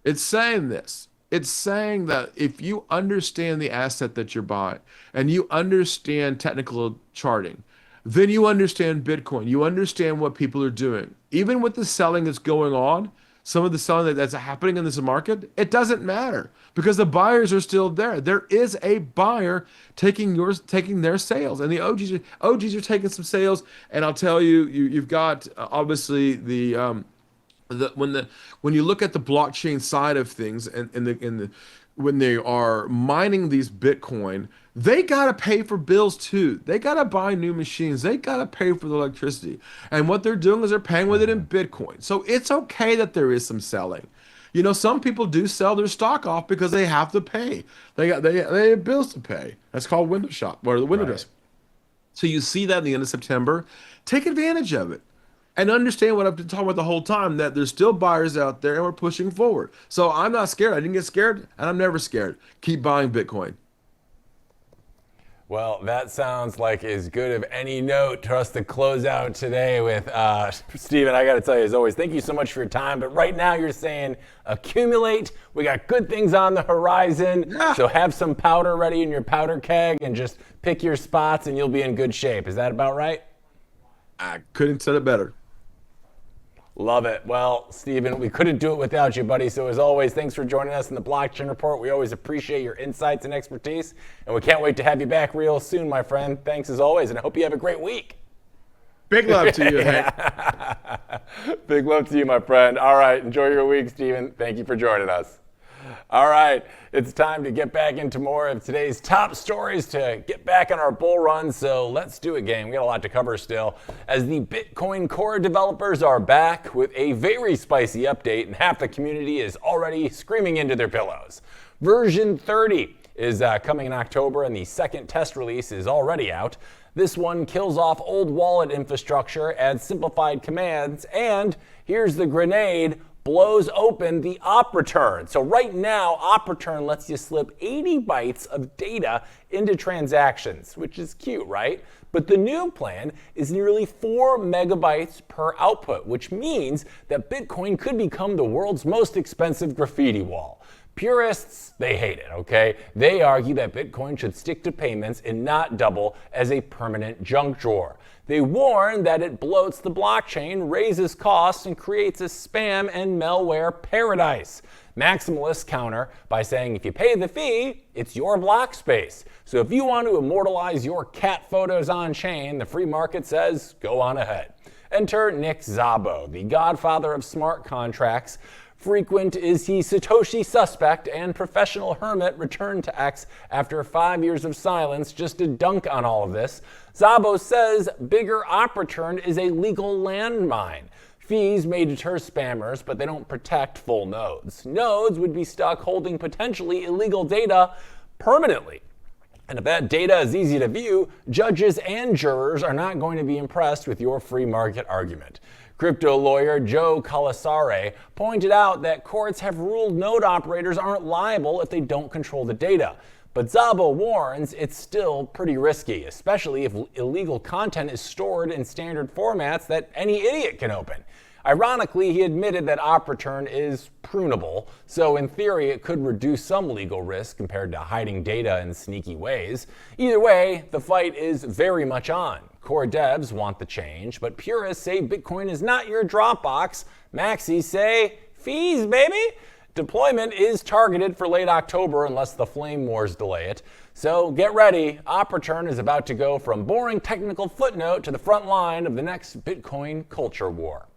It's saying this. It's saying that if you understand the asset that you're buying and you understand technical charting, then you understand Bitcoin. You understand what people are doing. Even with the selling that's going on, some of the selling that's happening in this market, it doesn't matter because the buyers are still there. There is a buyer taking their sales, and the OGs are taking some sales. And I'll tell you, you've got obviously when you look at the blockchain side of things and when they are mining these Bitcoin, they got to pay for bills too. They got to buy new machines. They got to pay for the electricity. And what they're doing is they're paying with it in Bitcoin. So it's okay that there is some selling. Some people do sell their stock off because they have to pay. They have bills to pay. That's called window shop or the window dressing. So you see that in the end of September. Take advantage of it. And understand what I've been talking about the whole time, that there's still buyers out there and we're pushing forward. So I'm not scared. I didn't get scared, and I'm never scared. Keep buying Bitcoin. Well, that sounds like as good of any note for us to close out today with. Stephen, I got to tell you, as always, thank you so much for your time. But right now you're saying accumulate. We got good things on the horizon. Yeah. So have some powder ready in your powder keg and just pick your spots and you'll be in good shape. Is that about right? I couldn't have said it better. Love it. Well, Stephen, we couldn't do it without you, buddy. So as always, thanks for joining us in the Blockchain Report. We always appreciate your insights and expertise, and we can't wait to have you back real soon, my friend. Thanks as always, and I hope you have a great week. Big love to you, Hank. Big love to you, my friend. All right, enjoy your week, Stephen. Thank you for joining us. All right, it's time to get back into more of today's top stories to get back on our bull run. So let's do it, gang. We got a lot to cover still. As the Bitcoin Core developers are back with a very spicy update, and half the community is already screaming into their pillows. Version 30 is coming in October, and the second test release is already out. This one kills off old wallet infrastructure, adds simplified commands, and here's the grenade, blows open the op return. So right now, op return lets you slip 80 bytes of data into transactions, which is cute, right? But the new plan is nearly 4 megabytes per output, which means that Bitcoin could become the world's most expensive graffiti wall. Purists, they hate it, okay? They argue that Bitcoin should stick to payments and not double as a permanent junk drawer. They warn that it bloats the blockchain, raises costs, and creates a spam and malware paradise. Maximalists counter by saying if you pay the fee, it's your block space. So if you want to immortalize your cat photos on chain, the free market says go on ahead. Enter Nick Szabo, the godfather of smart contracts. Frequent is he Satoshi suspect and professional hermit returned to X after 5 years of silence just to dunk on all of this. Szabo says bigger op return is a legal landmine. Fees may deter spammers, but they don't protect full nodes. Nodes would be stuck holding potentially illegal data permanently. And if that data is easy to view, judges and jurors are not going to be impressed with your free market argument. Crypto lawyer Joe Colasare pointed out that courts have ruled node operators aren't liable if they don't control the data. But Szabo warns it's still pretty risky, especially if illegal content is stored in standard formats that any idiot can open. Ironically, he admitted that op return is prunable, so in theory it could reduce some legal risk compared to hiding data in sneaky ways. Either way, the fight is very much on. Core devs want the change, but purists say Bitcoin is not your Dropbox. Maxis say Fees, baby! Deployment is targeted for late October unless the flame wars delay it. So get ready. OpReturn is about to go from boring technical footnote to the front line of the next Bitcoin culture war.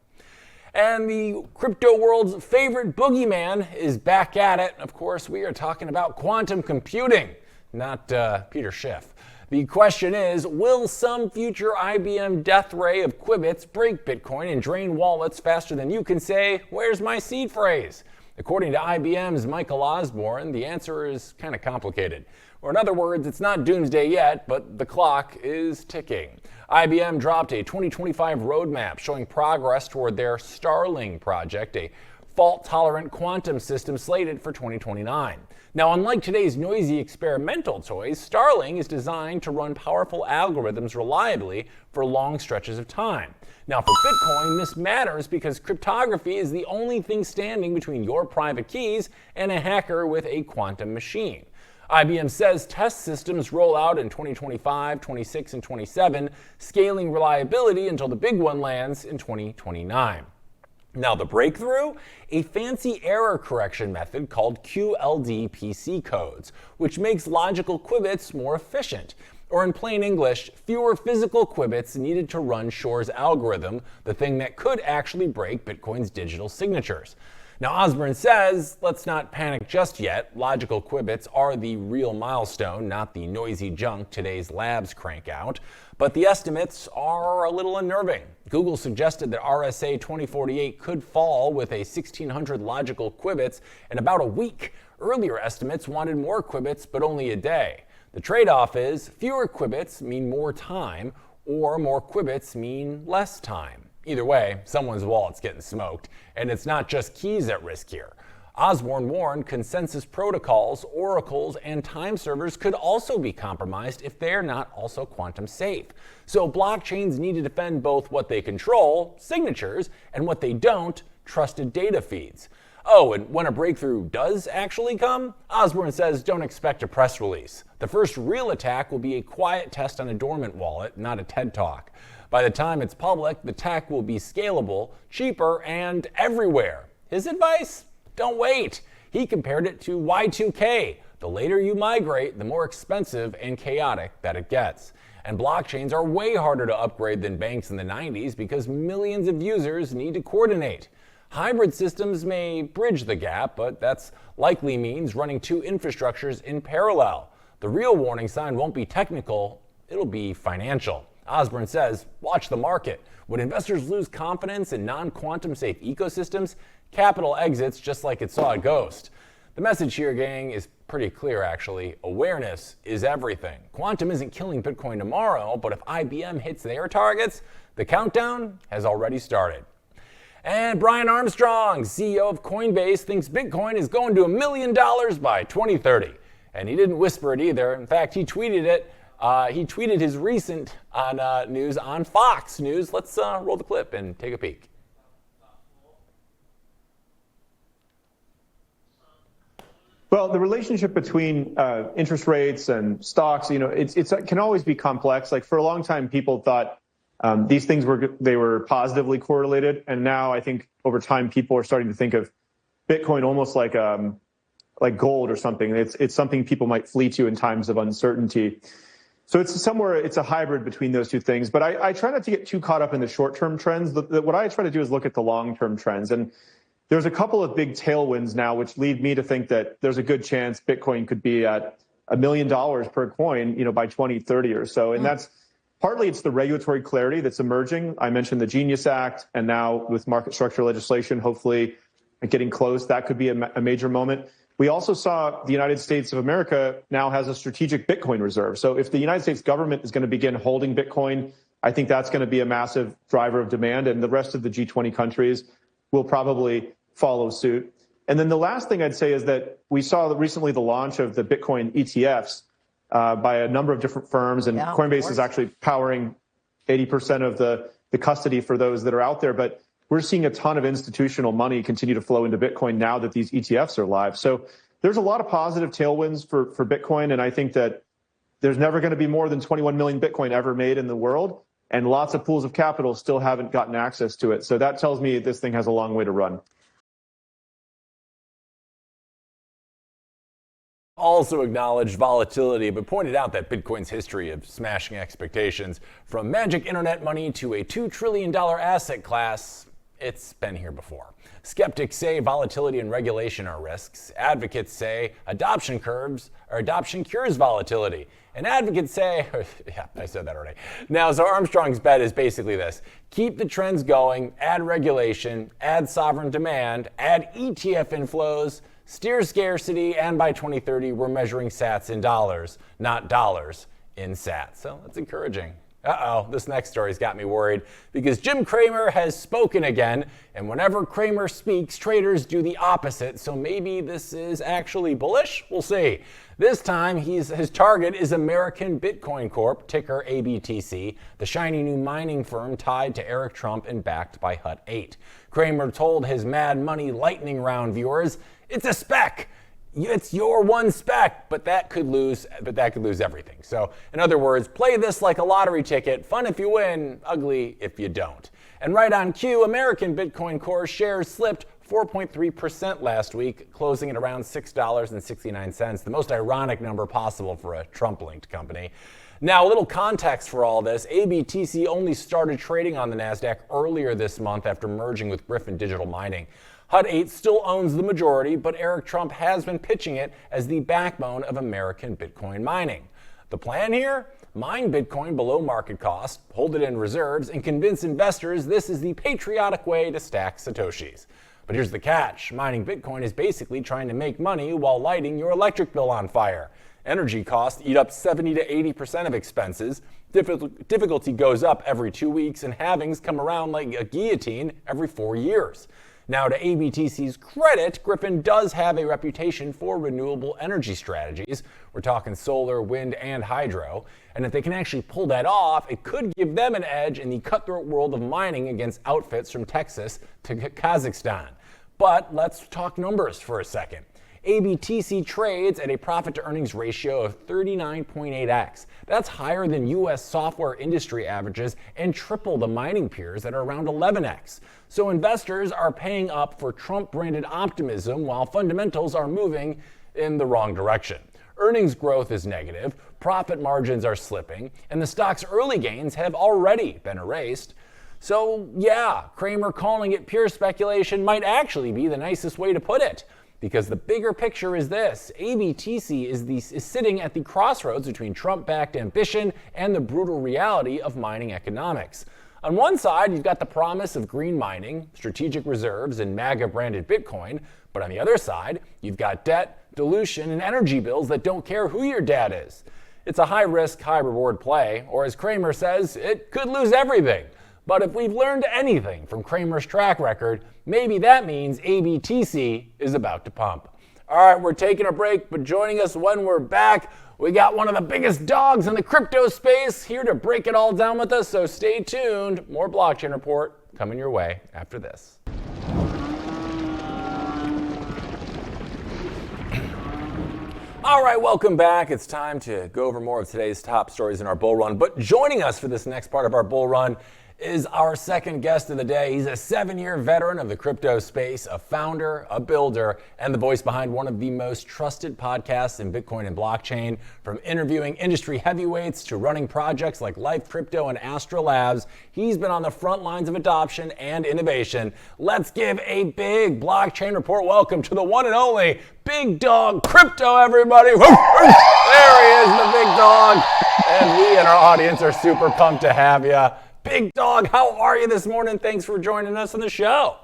And the crypto world's favorite boogeyman is back at it. Of course, we are talking about quantum computing, not Peter Schiff. The question is, will some future IBM death ray of qubits break Bitcoin and drain wallets faster than you can say, "Where's my seed phrase?" According to IBM's Michael Osborne, the answer is kind of complicated. Or in other words, it's not doomsday yet, but the clock is ticking. IBM dropped a 2025 roadmap showing progress toward their Starling project, a fault-tolerant quantum system slated for 2029. Now, unlike today's noisy experimental toys, Starling is designed to run powerful algorithms reliably for long stretches of time. Now, for Bitcoin, this matters because cryptography is the only thing standing between your private keys and a hacker with a quantum machine. IBM says test systems roll out in 2025, 26, and 27, scaling reliability until the big one lands in 2029. Now, the breakthrough? A fancy error correction method called QLD-PC codes, which makes logical qubits more efficient. Or in plain English, fewer physical qubits needed to run Shor's algorithm, the thing that could actually break Bitcoin's digital signatures. Now, Osborne says, let's not panic just yet. Logical qubits are the real milestone, not the noisy junk today's labs crank out. But the estimates are a little unnerving. Google suggested that RSA 2048 could fall with a 1,600 logical qubits in about a week. Earlier estimates wanted more qubits, but only a day. The trade-off is fewer qubits mean more time, or more qubits mean less time. Either way, someone's wallet's getting smoked, and it's not just keys at risk here. Osborne warned consensus protocols, oracles, and time servers could also be compromised if they're not also quantum safe. So blockchains need to defend both what they control, signatures, and what they don't, trusted data feeds. Oh, and when a breakthrough does actually come, Osborne says don't expect a press release. The first real attack will be a quiet test on a dormant wallet, not a TED Talk. By the time it's public, the tech will be scalable, cheaper, and everywhere. His advice? Don't wait. He compared it to Y2K. The later you migrate, the more expensive and chaotic that it gets. And blockchains are way harder to upgrade than banks in the 90s because millions of users need to coordinate. Hybrid systems may bridge the gap, but that's likely means running two infrastructures in parallel. The real warning sign won't be technical, it'll be financial. Osborne says, watch the market. When investors lose confidence in non-quantum safe ecosystems, capital exits just like it saw a ghost. The message here, gang, is pretty clear, actually. Awareness is everything. Quantum isn't killing Bitcoin tomorrow, but if IBM hits their targets, the countdown has already started. And Brian Armstrong, CEO of Coinbase, thinks Bitcoin is going to $1 million by 2030. And he didn't whisper it either. In fact, he tweeted it. He tweeted his recent news on Fox News. Let's roll the clip and take a peek. Well, the relationship between interest rates and stocks, it can always be complex. Like for a long time, people thought these things were positively correlated, and now I think over time people are starting to think of Bitcoin almost like gold or something. It's something people might flee to in times of uncertainty. So it's a hybrid between those two things. But I try not to get too caught up in the short-term trends. What I try to do is look at the long-term trends. And there's a couple of big tailwinds now, which lead me to think that there's a good chance Bitcoin could be at $1 million per coin, by 2030 or so. And that's partly it's the regulatory clarity that's emerging. I mentioned the Genius Act, and now with market structure legislation, hopefully getting close, that could be a major moment. We also saw the United States of America now has a strategic Bitcoin reserve. So if the United States government is going to begin holding Bitcoin, I think that's going to be a massive driver of demand, and the rest of the G20 countries will probably follow suit. And then the last thing I'd say is that we saw recently the launch of the Bitcoin ETFs by a number of different firms, and Coinbase is actually powering 80% of the custody for those that are out there. But we're seeing a ton of institutional money continue to flow into Bitcoin now that these ETFs are live. So there's a lot of positive tailwinds for Bitcoin, and I think that there's never going to be more than 21 million Bitcoin ever made in the world, and lots of pools of capital still haven't gotten access to it. So that tells me this thing has a long way to run. also acknowledged volatility, but pointed out that Bitcoin's history of smashing expectations from magic internet money to a $2 trillion asset class, it's been here before. Skeptics say volatility and regulation are risks. Advocates say adoption cures volatility. And advocates say, yeah, I said that already. Now, so Armstrong's bet is basically this. Keep the trends going, add regulation, add sovereign demand, add ETF inflows, steer scarcity, and by 2030, we're measuring sats in dollars, not dollars in sats. So that's encouraging. Uh-oh, this next story's got me worried because Jim Cramer has spoken again, and whenever Cramer speaks, traders do the opposite, so maybe this is actually bullish? We'll see. This time, his target is American Bitcoin Corp, ticker ABTC, the shiny new mining firm tied to Eric Trump and backed by Hut 8. Cramer told his Mad Money lightning round viewers, "It's a spec. It's your one spec, but that could lose everything." So, in other words, play this like a lottery ticket. Fun if you win, ugly if you don't. And right on cue, American Bitcoin Core shares slipped 4.3% last week, closing at around $6.69, the most ironic number possible for a Trump-linked company. Now, a little context for all this. ABTC only started trading on the NASDAQ earlier this month after merging with Griffin Digital Mining. Hut 8 still owns the majority, but Eric Trump has been pitching it as the backbone of American Bitcoin mining. The plan here? Mine Bitcoin below market cost, hold it in reserves, and convince investors this is the patriotic way to stack Satoshis. But here's the catch. Mining Bitcoin is basically trying to make money while lighting your electric bill on fire. Energy costs eat up 70 to 80% of expenses. Difficulty goes up every 2 weeks, and halvings come around like a guillotine every 4 years. Now, to ABTC's credit, Griffin does have a reputation for renewable energy strategies. We're talking solar, wind, and hydro. And if they can actually pull that off, it could give them an edge in the cutthroat world of mining against outfits from Texas to Kazakhstan. But let's talk numbers for a second. ABTC trades at a profit-to-earnings ratio of 39.8x. That's higher than U.S. software industry averages and triple the mining peers that are around 11x. So investors are paying up for Trump-branded optimism while fundamentals are moving in the wrong direction. Earnings growth is negative, profit margins are slipping, and the stock's early gains have already been erased. So yeah, Cramer calling it pure speculation might actually be the nicest way to put it. Because the bigger picture is this. ABTC is sitting at the crossroads between Trump-backed ambition and the brutal reality of mining economics. On one side, you've got the promise of green mining, strategic reserves, and MAGA-branded Bitcoin. But on the other side, you've got debt, dilution, and energy bills that don't care who your dad is. It's a high-risk, high-reward play, or as Cramer says, it could lose everything. But if we've learned anything from Cramer's track record, maybe that means ABTC is about to pump. All right, we're taking a break, but joining us when we're back, we got one of the biggest dogs in the crypto space here to break it all down with us, so stay tuned. More Blockchain Report coming your way after this. All right, welcome back. It's time to go over more of today's top stories in our bull run. But joining us for this next part of our bull run is our second guest of the day. He's a 7-year veteran of the crypto space, a founder, a builder, and the voice behind one of the most trusted podcasts in Bitcoin and blockchain. From interviewing industry heavyweights to running projects like Life Crypto and Astra Labs, he's been on the front lines of adoption and innovation. Let's give a big Blockchain Report welcome to the one and only Big Dog Crypto, everybody. There he is, the big dog. And we and our audience are super pumped to have you. Big Dog, how are you this morning? Thanks for joining us on the show.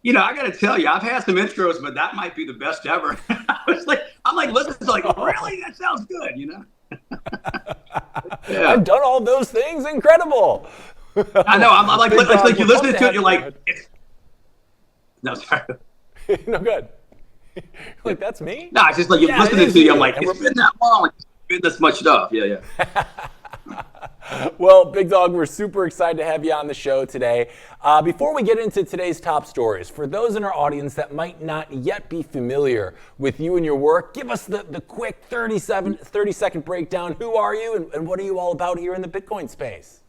You know, I got to tell you, I've had some intros, but that might be the best ever. I'm like, listen, it's like, really? That sounds good, you know? Yeah. I've done all those things. Incredible. I know. I'm like, it's like you listen to it, you're like, no, sorry. No, good. Like, that's me? No, it's just like you're listening to you. I'm like, it's been that long. It's been this much stuff. Yeah. Well, Big Dog, we're super excited to have you on the show today. Before we get into today's top stories, for those in our audience that might not yet be familiar with you and your work, give us the quick 30-second breakdown. Who are you and what are you all about here in the Bitcoin space?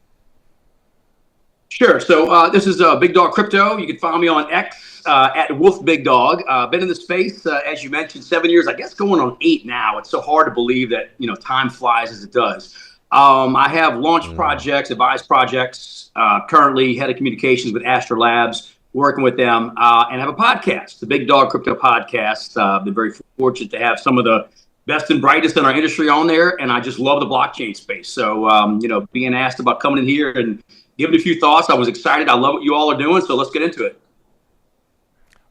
Sure. So this is Big Dog Crypto. You can follow me on X at Wolf Big Dog. Been in the space, as you mentioned, 7 years. I guess going on 8 now. It's so hard to believe that time flies as it does. I have launched projects, advised projects. Currently, head of communications with Astra Labs, working with them, and have a podcast, the Big Dog Crypto Podcast. Been very fortunate to have some of the best and brightest in our industry on there, and I just love the blockchain space. So, being asked about coming in here and giving a few thoughts, I was excited. I love what you all are doing, so let's get into it.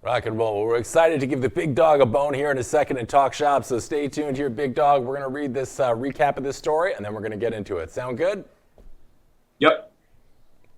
Rock and roll. Well, we're excited to give the Big Dog a bone here in a second and talk shop, so stay tuned here, Big Dog. We're going to read this recap of this story, and then we're going to get into it. Sound good? Yep.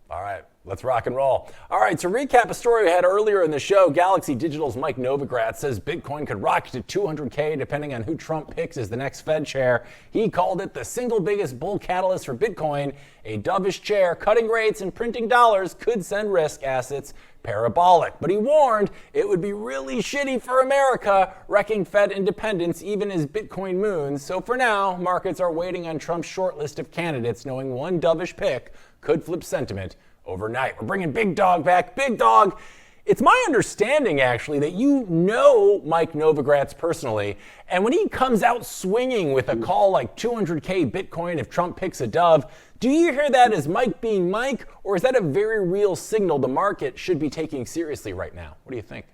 All right, let's rock and roll. All right, to recap a story we had earlier in the show, Galaxy Digital's Mike Novogratz says Bitcoin could rocket to 200K depending on who Trump picks as the next Fed chair. He called it the single biggest bull catalyst for Bitcoin. A dovish chair cutting rates and printing dollars could send risk assets parabolic. But he warned it would be really shitty for America, wrecking Fed independence even as Bitcoin moons. So for now, markets are waiting on Trump's short list of candidates, knowing one dovish pick could flip sentiment overnight. We're bringing Big Dog back. Big Dog, it's my understanding, actually, that you know Mike Novogratz personally, and when he comes out swinging with a call like 200K Bitcoin if Trump picks a dove, do you hear that as Mike being Mike, or is that a very real signal the market should be taking seriously right now? What do you think?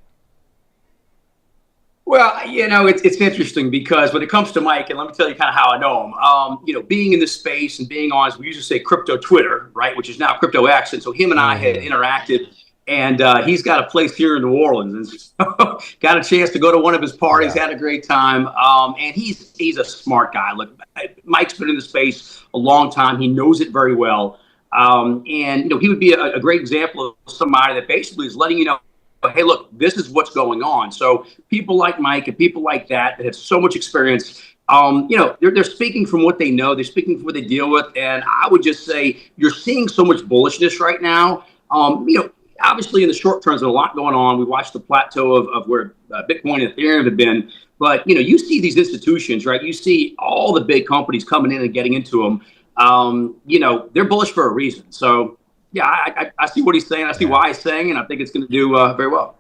Well, it's interesting because when it comes to Mike, and let me tell you kind of how I know him, being in this space and being on, as we used to say, crypto Twitter, right, which is now crypto X. And so him and I had interacted, and he's got a place here in New Orleans, and so got a chance to go to one of his parties, had a great time. And he's a smart guy. Look, Mike's been in the space a long time. He knows it very well. And he would be a great example of somebody that basically is letting you know, hey, look, this is what's going on. So people like Mike and people like that have so much experience, they're speaking from what they know. They're speaking from what they deal with. And I would just say you're seeing so much bullishness right now. Obviously in the short term, there's a lot going on. We watched the plateau of where Bitcoin and Ethereum have been. But, you see these institutions, right? You see all the big companies coming in and getting into them. They're bullish for a reason. So, yeah, I see what he's saying. I see why he's saying, and I think it's going to do very well.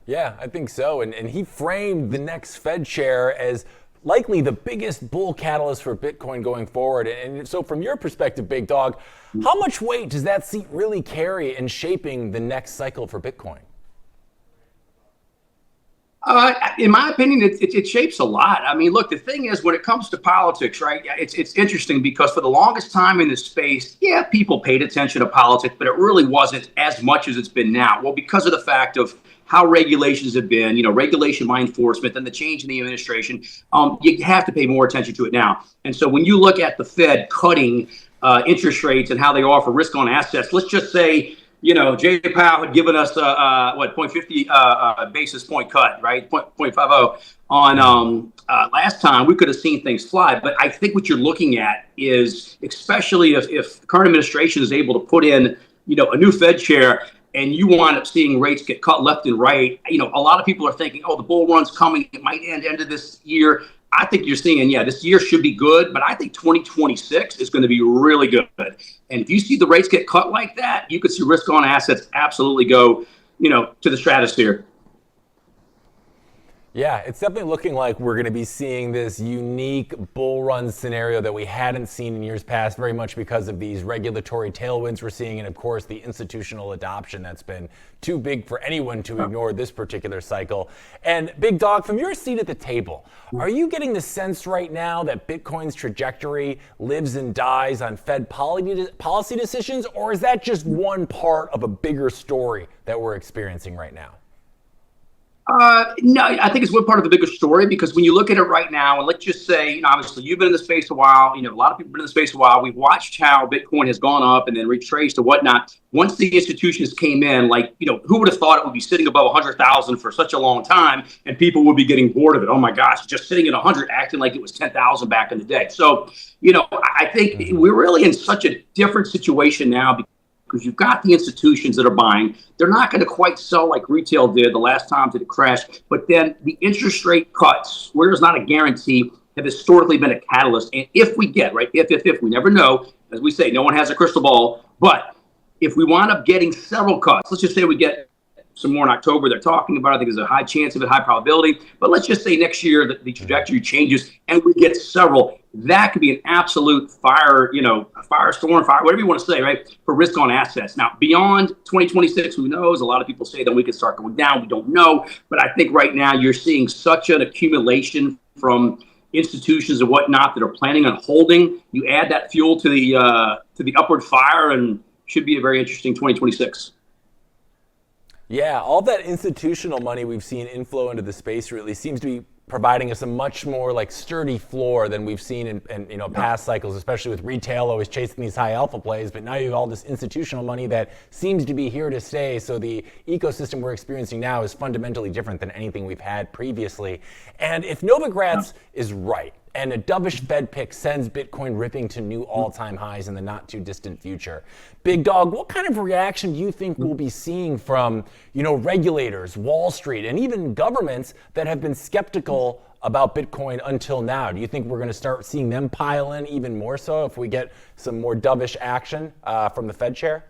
Yeah, I think so. And he framed the next Fed chair as likely the biggest bull catalyst for Bitcoin going forward. And so from your perspective, Big Dog, how much weight does that seat really carry in shaping the next cycle for Bitcoin? In my opinion, it shapes a lot. I mean, look, the thing is, when it comes to politics, right, it's interesting because for the longest time in this space, people paid attention to politics, but it really wasn't as much as it's been now. Well, because of the fact of how regulations have been, regulation by enforcement, and the change in the administration, you have to pay more attention to it now. And so when you look at the Fed cutting interest rates and how they offer risk on assets, let's just say, Jay Powell had given us 0.50 basis point cut, right? 0.50 on last time. We could have seen things fly. But I think what you're looking at is, especially if the current administration is able to put in, a new Fed chair, and you wind up seeing rates get cut left and right. A lot of people are thinking, the bull run's coming. It might end of this year. I think you're seeing, this year should be good, but I think 2026 is going to be really good. And if you see the rates get cut like that, you could see risk on assets absolutely go, to the stratosphere. Yeah, it's definitely looking like we're going to be seeing this unique bull run scenario that we hadn't seen in years past, very much because of these regulatory tailwinds we're seeing, and of course the institutional adoption that's been too big for anyone to ignore this particular cycle. And Big Dog, from your seat at the table, are you getting the sense right now that Bitcoin's trajectory lives and dies on Fed policy decisions, or is that just one part of a bigger story that we're experiencing right now? No, I think it's one part of the bigger story, because when you look at it right now, and let's just say, obviously you've been in the space a while, a lot of people have been in the space a while. We've watched how Bitcoin has gone up and then retraced and whatnot. Once the institutions came in, who would have thought it would be sitting above 100,000 for such a long time, and people would be getting bored of it. Oh my gosh, just sitting at 100, acting like it was 10,000 back in the day. So, I think we're really in such a different situation now, because you've got the institutions that are buying. They're not going to quite sell like retail did the last time that it crashed. But then the interest rate cuts, where there's not a guarantee, have historically been a catalyst. And if we get, right, if we never know, as we say, no one has a crystal ball, but if we wind up getting several cuts, let's just say we get some more in October, they're talking about, I think there's a high chance of it, high probability, but let's just say next year that the trajectory changes and we get several, that could be an absolute fire, a firestorm, whatever you want to say, right, for risk on assets. Now, beyond 2026, who knows? A lot of people say that we could start going down. We don't know. But I think right now you're seeing such an accumulation from institutions and whatnot that are planning on holding. You add that fuel to the upward fire and should be a very interesting 2026. Yeah, all that institutional money we've seen inflow into the space really seems to be providing us a much more like sturdy floor than we've seen in past cycles, especially with retail always chasing these high alpha plays. But now you have all this institutional money that seems to be here to stay. So the ecosystem we're experiencing now is fundamentally different than anything we've had previously. And if Novogratz is right, and a dovish Fed pick sends Bitcoin ripping to new all-time highs in the not-too-distant future. Big Dog, what kind of reaction do you think we'll be seeing from, regulators, Wall Street, and even governments that have been skeptical about Bitcoin until now? Do you think we're going to start seeing them pile in even more so if we get some more dovish action from the Fed chair?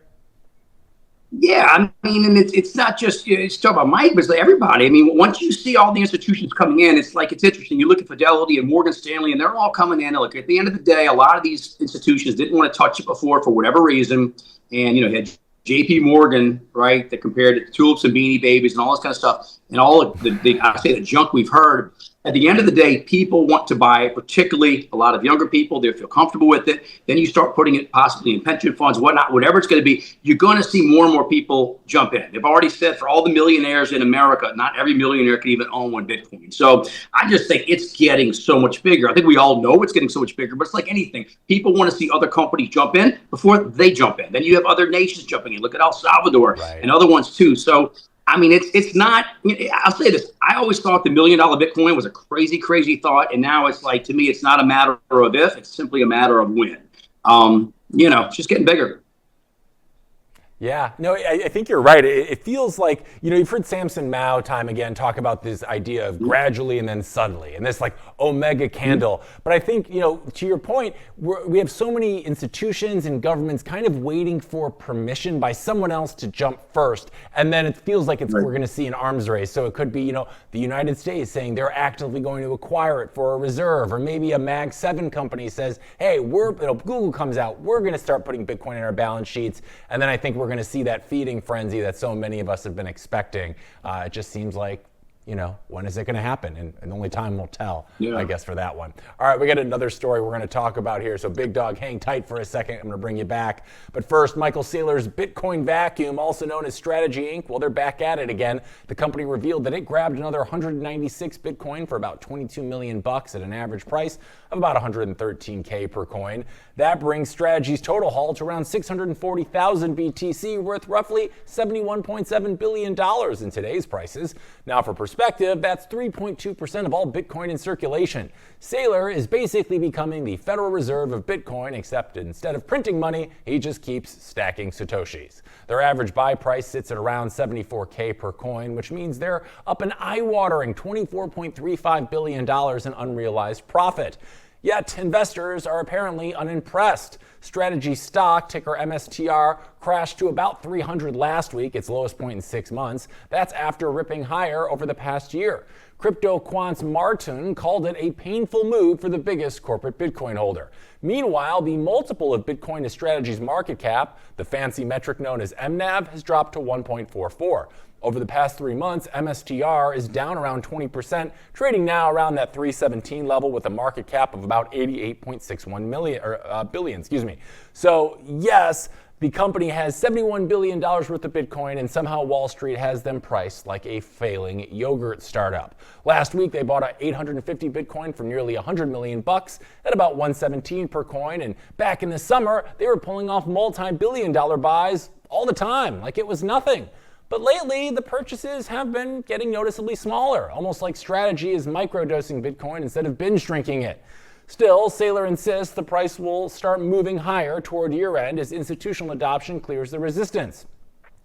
Yeah, I mean, and it's not just, it's talking about Mike, but it's like everybody. I mean, once you see all the institutions coming in, it's interesting. You look at Fidelity and Morgan Stanley, and they're all coming in. Look, at the end of the day, a lot of these institutions didn't want to touch it before for whatever reason. And, had JPMorgan, right, that compared it to tulips and beanie babies and all this kind of stuff. And all of the junk we've heard. At the end of the day, people want to buy it, particularly a lot of younger people. They feel comfortable with it. Then you start putting it possibly in pension funds, whatnot, whatever it's going to be. You're going to see more and more people jump in. They've already said for all the millionaires in America, not every millionaire can even own one Bitcoin. So I just think it's getting so much bigger. I think we all know it's getting so much bigger, but it's like anything. People want to see other companies jump in before they jump in. Then you have other nations jumping in. Look at El Salvador and other ones too. So I mean, it's not, I'll say this. I always thought the $1 million Bitcoin was a crazy, crazy thought. And now it's like, to me, it's not a matter of if, it's simply a matter of when. It's just getting bigger. Yeah, no, I think you're right. It feels like, you've heard Samson Mao time again talk about this idea of gradually and then suddenly, and this like omega candle. But I think, to your point, we have so many institutions and governments kind of waiting for permission by someone else to jump first. And then it feels like we're going to see an arms race. So it could be, the United States saying they're actively going to acquire it for a reserve, or maybe a Mag 7 company says, hey, Google comes out, we're going to start putting Bitcoin in our balance sheets. And then I think we're going to see that feeding frenzy that so many of us have been expecting. It just seems like, when is it going to happen? And only time will tell, I guess, for that one. All right, we got another story we're going to talk about here. So Big Dog, hang tight for a second. I'm going to bring you back. But first, Michael Saylor's Bitcoin vacuum, also known as Strategy Inc. Well, they're back at it again. The company revealed that it grabbed another 196 Bitcoin for about $22 million at an average price of about 113K per coin. That brings Strategy's total haul to around 640,000 BTC, worth roughly $71.7 billion in today's prices. Now, for perspective, that's 3.2% of all Bitcoin in circulation. Saylor is basically becoming the Federal Reserve of Bitcoin, except instead of printing money, he just keeps stacking Satoshis. Their average buy price sits at around 74K per coin, which means they're up an eye-watering $24.35 billion in unrealized profit. Yet, investors are apparently unimpressed. Strategy stock, ticker MSTR, crashed to about 300 last week, its lowest point in 6 months. That's after ripping higher over the past year. Crypto quants Martin called it a painful move for the biggest corporate Bitcoin holder. Meanwhile, the multiple of Bitcoin to Strategy's market cap, the fancy metric known as MNAV, has dropped to 1.44. Over the past 3 months, MSTR is down around 20%, trading now around that 317 level with a market cap of about 88.61 billion. So yes, the company has $71 billion worth of Bitcoin, and somehow Wall Street has them priced like a failing yogurt startup. Last week, they bought 850 Bitcoin for nearly $100 million at about 117 per coin. And back in the summer, they were pulling off multi-billion-dollar buys all the time, like it was nothing. But lately, the purchases have been getting noticeably smaller, almost like Strategy is microdosing Bitcoin instead of binge drinking it. Still, Saylor insists the price will start moving higher toward year-end as institutional adoption clears the resistance.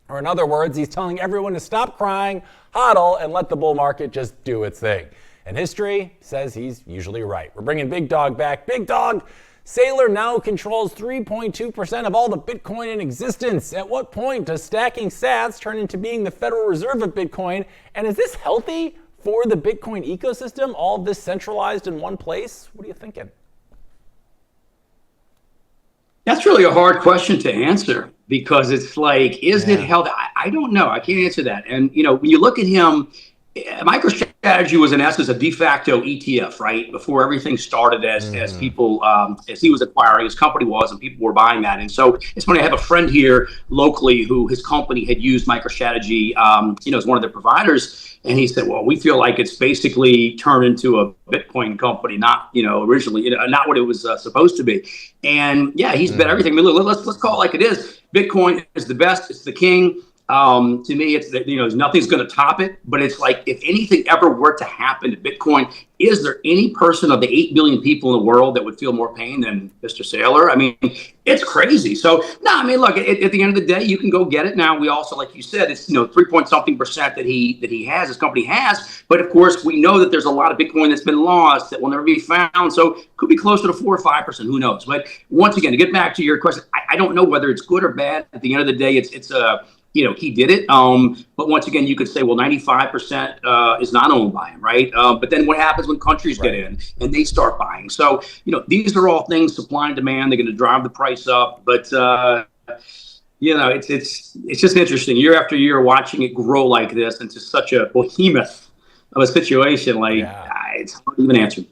Or in other words, he's telling everyone to stop crying, hodl, and let the bull market just do its thing. And history says he's usually right. We're bringing Big Dog back. Big Dog, Saylor now controls 3.2% of all the Bitcoin in existence. At what point does stacking sats turn into being the Federal Reserve of Bitcoin? And is this healthy for the Bitcoin ecosystem, all of this centralized in one place? What are you thinking? That's really a hard question to answer because it's like, is it healthy? I don't know. I can't answer that. And, when you look at him, MicroStrategy was in essence a de facto ETF, right? Before everything started as people, as he was acquiring, his company was, and people were buying that. And so it's funny, I have a friend here locally who his company had used MicroStrategy, as one of their providers. And he said, well, we feel like it's basically turned into a Bitcoin company, not, originally, not what it was supposed to be. And yeah, he's bet everything. I mean, look, let's call it like it is. Bitcoin is the best. It's the king. To me, it's that, nothing's going to top it. But it's like, if anything ever were to happen to Bitcoin, is there any person of the 8 billion people in the world that would feel more pain than Mr. Saylor? I mean, it's crazy. So, no, I mean, look, at the end of the day, you can go get it. Now, we also, like you said, it's 3-point-something% that he has, his company has. But of course, we know that there's a lot of Bitcoin that's been lost that will never be found. So, it could be closer to 4 or 5%. Who knows? But once again, to get back to your question, I don't know whether it's good or bad. At the end of the day, it's he did it. But once again, you could say, well, 95% is not owned by him, right? But then what happens when countries get in and they start buying? So, these are all things, supply and demand. They're going to drive the price up. But, it's just interesting. Year after year, watching it grow like this into such a behemoth of a situation, it's hard to even answer.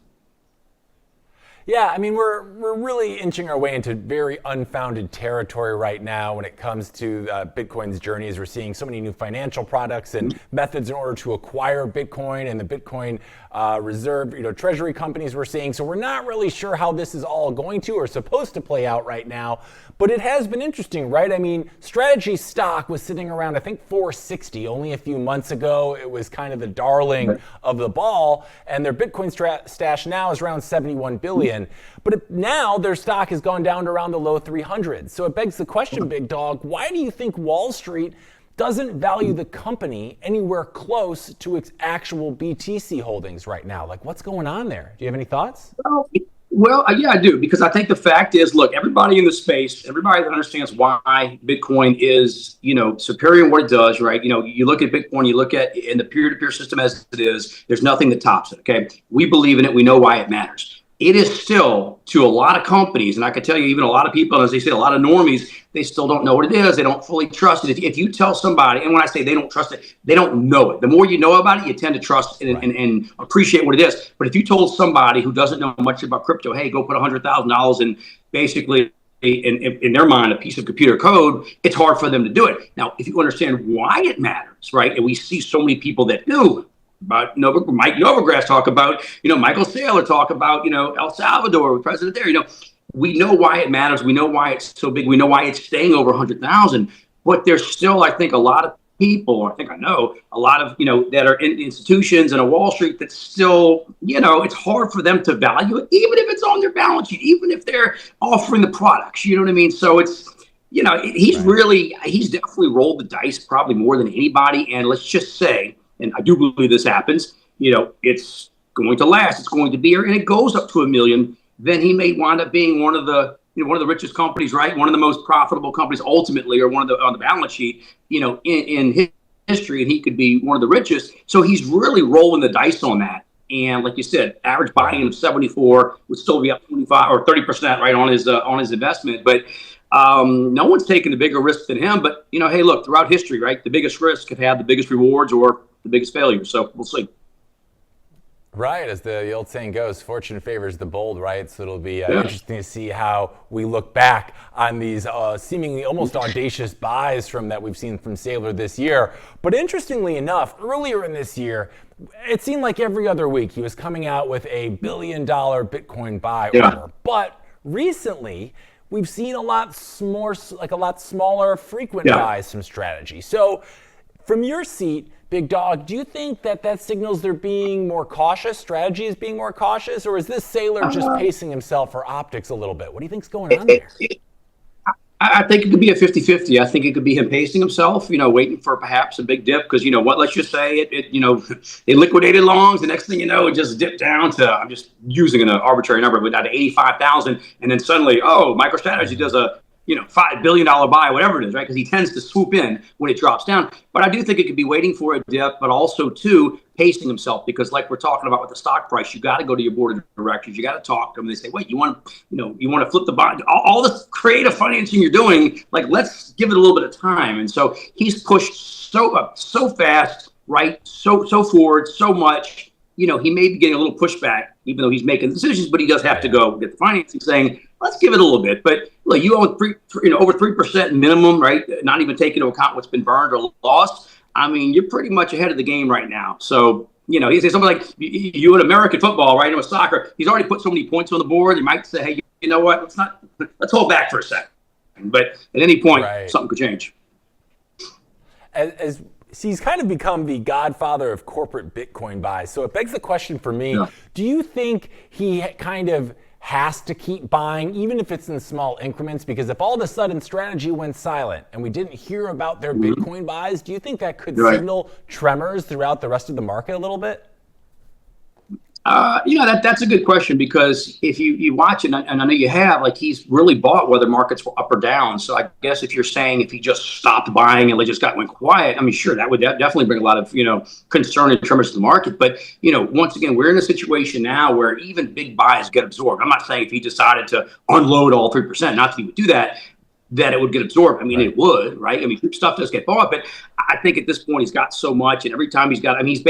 Yeah, I mean, we're really inching our way into very unfounded territory right now when it comes to Bitcoin's journey, as we're seeing so many new financial products and methods in order to acquire Bitcoin, and the Bitcoin reserve, treasury companies we're seeing. So we're not really sure how this is all going to or supposed to play out right now. But it has been interesting, right? I mean, Strategy stock was sitting around, I think, 460 only a few months ago. It was kind of the darling of the ball, and their Bitcoin stash now is around 71 billion. But now their stock has gone down to around the low 300s. So it begs the question, Big Dog, why do you think Wall Street doesn't value the company anywhere close to its actual BTC holdings right now? Like, what's going on there? Do you have any thoughts? Well, yeah, I do, because I think the fact is, look, everybody in the space, everybody that understands why Bitcoin is, superior in what it does, right? You look at Bitcoin, you look at in the peer-to-peer system as it is, there's nothing that tops it, okay? We believe in it. We know why it matters. It is still, to a lot of companies, and I can tell you even a lot of people, as they say, a lot of normies, they still don't know what it is. They don't fully trust it. If you tell somebody, and when I say they don't trust it, they don't know it. The more you know about it, you tend to trust it and appreciate what it is. But if you told somebody who doesn't know much about crypto, hey, go put $100,000 in basically, in their mind, a piece of computer code, it's hard for them to do it. Now, if you understand why it matters, right, and we see so many people that do, about Mike Novogratz talk about, Michael Saylor talk about, El Salvador, president there, we know why it matters. We know why it's so big. We know why it's staying over 100,000. But there's still, I think, a lot of people, I know a lot of, that are in institutions and a Wall Street that still, it's hard for them to value it, even if it's on their balance sheet, even if they're offering the products, you know what I mean? So it's, he's definitely rolled the dice probably more than anybody. And let's just say, and I do believe this happens, it's going to last, it's going to be here, and it goes up to 1 million, then he may wind up being one of the richest companies, right? One of the most profitable companies ultimately, or one of the on the balance sheet, in history, and he could be one of the richest. So he's really rolling the dice on that. And like you said, average buy-in of 74 would still be up 25 or 30%, right, on his investment. But no one's taking the bigger risk than him. But hey, look, throughout history, right, the biggest risk have had the biggest rewards or the biggest failures. So we'll see. Right, as the old saying goes, fortune favors the bold, right? So it'll be interesting to see how we look back on these seemingly almost audacious buys that we've seen from Saylor this year. But interestingly enough, earlier in this year, it seemed like every other week he was coming out with a $1 billion Bitcoin buy order. But recently, we've seen a lot smaller, frequent buys from Strategy. So from your seat, Big Dog, do you think that signals they're being more cautious? Strategy is being more cautious, or is this Saylor just pacing himself for optics a little bit? What do you think's going on there? I think it could be a 50-50. I think it could be him pacing himself, waiting for perhaps a big dip. Because let's just say they liquidated longs. The next thing you know, it just dipped down to, I'm just using an arbitrary number, but down to 85,000. And then suddenly, MicroStrategy does a, $5 billion buy, whatever it is, right? Because he tends to swoop in when it drops down. But I do think it could be waiting for a dip, but also, too, pacing himself. Because like we're talking about with the stock price, you got to go to your board of directors. You got to talk to them. They say, wait, you want to flip the bond? All this creative financing you're doing, like, let's give it a little bit of time. And so he's pushed so fast, right? So forward, so much. He may be getting a little pushback, even though he's making decisions, but he does have to go get the financing, saying, let's give it a little bit. But look, you own over 3% minimum, right? Not even taking into account what's been burned or lost. I mean, you're pretty much ahead of the game right now. So, he says something like you in American football, right? With soccer, he's already put so many points on the board. You might say, hey, you know what? Let's hold back for a second. But at any point, something could change. As he's kind of become the godfather of corporate Bitcoin buys. So it begs the question for me, do you think he kind of has to keep buying, even if it's in small increments? Because if all of a sudden strategy went silent and we didn't hear about their Bitcoin buys, do you think that could signal tremors throughout the rest of the market a little bit? That's a good question, because if you watch it, and I know you have, like, he's really bought whether markets were up or down. So I guess if you're saying if he just stopped buying and they just went quiet, I mean, sure, that would definitely bring a lot of, concern and tremors to the market. But, once again, we're in a situation now where even big buys get absorbed. I'm not saying if he decided to unload all 3%, not that he would do that it would get absorbed. I mean, it would, right? I mean, stuff does get bought, but I think at this point he's got so much, and every time he's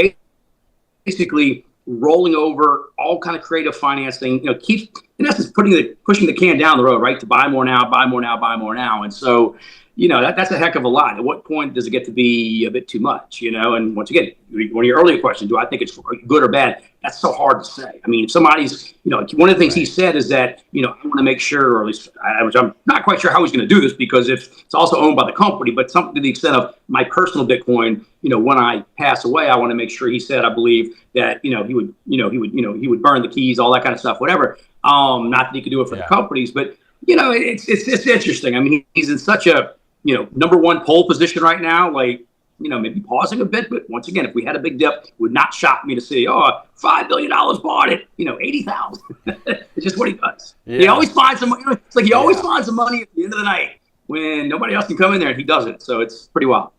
basically rolling over all kind of creative financing, keeps, in essence, pushing the can down the road, right? To buy more now, buy more now, buy more now. And so, that's a heck of a lot. At what point does it get to be a bit too much, And once again, one of your earlier questions, do I think it's good or bad? That's so hard to say. I mean, if somebody's, one of the things he said is that, I want to make sure, or at least I'm not quite sure how he's going to do this, because if it's also owned by the company, but something to the extent of my personal Bitcoin, when I pass away, I want to make sure, he said, I believe that, he would burn the keys, all that kind of stuff, whatever. Not that he could do it for the companies, but, it's interesting. I mean, he's in such a, number one pole position right now, like, maybe pausing a bit. But once again, if we had a big dip, it would not shock me to see, $5 billion bought it, 80,000. It's just what he does. Yeah. He always finds some, it's like he always finds some money at the end of the night when nobody else can come in there, and he doesn't. So it's pretty wild.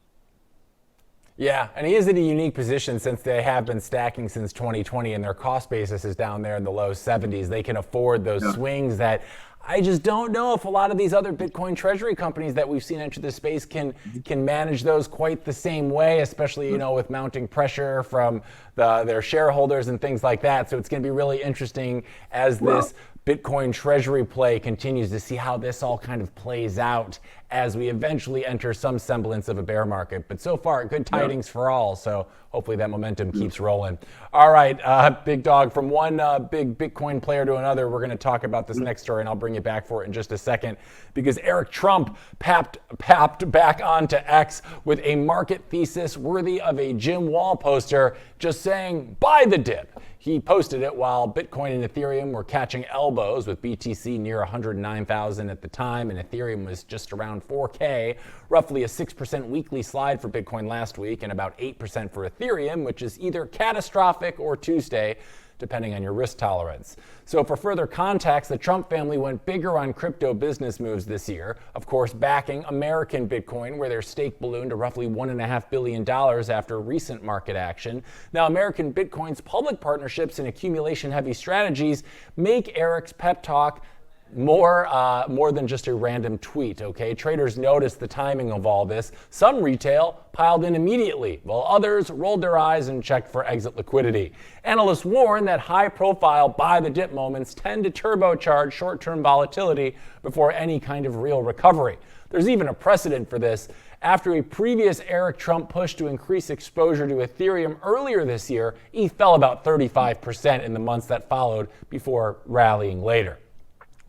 Yeah, and he is in a unique position since they have been stacking since 2020 and their cost basis is down there in the low 70s. They can afford those swings that I just don't know if a lot of these other Bitcoin treasury companies that we've seen enter the space can manage those quite the same way, especially, with mounting pressure from their shareholders and things like that. So it's going to be really interesting as this Bitcoin treasury play continues to see how this all kind of plays out as we eventually enter some semblance of a bear market. But so far, good tidings for all. So hopefully that momentum keeps rolling. All right, big dog, from one big Bitcoin player to another, we're going to talk about this next story, and I'll bring you back for it in just a second, because Eric Trump papped back onto X with a market thesis worthy of a Jim Wall poster, just saying, buy the dip. He posted it while Bitcoin and Ethereum were catching elbows, with BTC near 109,000 at the time, and Ethereum was just around 4K, roughly a 6% weekly slide for Bitcoin last week, and about 8% for Ethereum, which is either catastrophic or Tuesday, depending on your risk tolerance. So for further context, the Trump family went bigger on crypto business moves this year, of course backing American Bitcoin, where their stake ballooned to roughly $1.5 billion after recent market action. Now, American Bitcoin's public partnerships and accumulation-heavy strategies make Eric's pep talk more than just a random tweet, okay? Traders noticed the timing of all this. Some retail piled in immediately, while others rolled their eyes and checked for exit liquidity. Analysts warn that high-profile buy-the-dip moments tend to turbocharge short-term volatility before any kind of real recovery. There's even a precedent for this. After a previous Eric Trump push to increase exposure to Ethereum earlier this year, ETH fell about 35% in the months that followed before rallying later.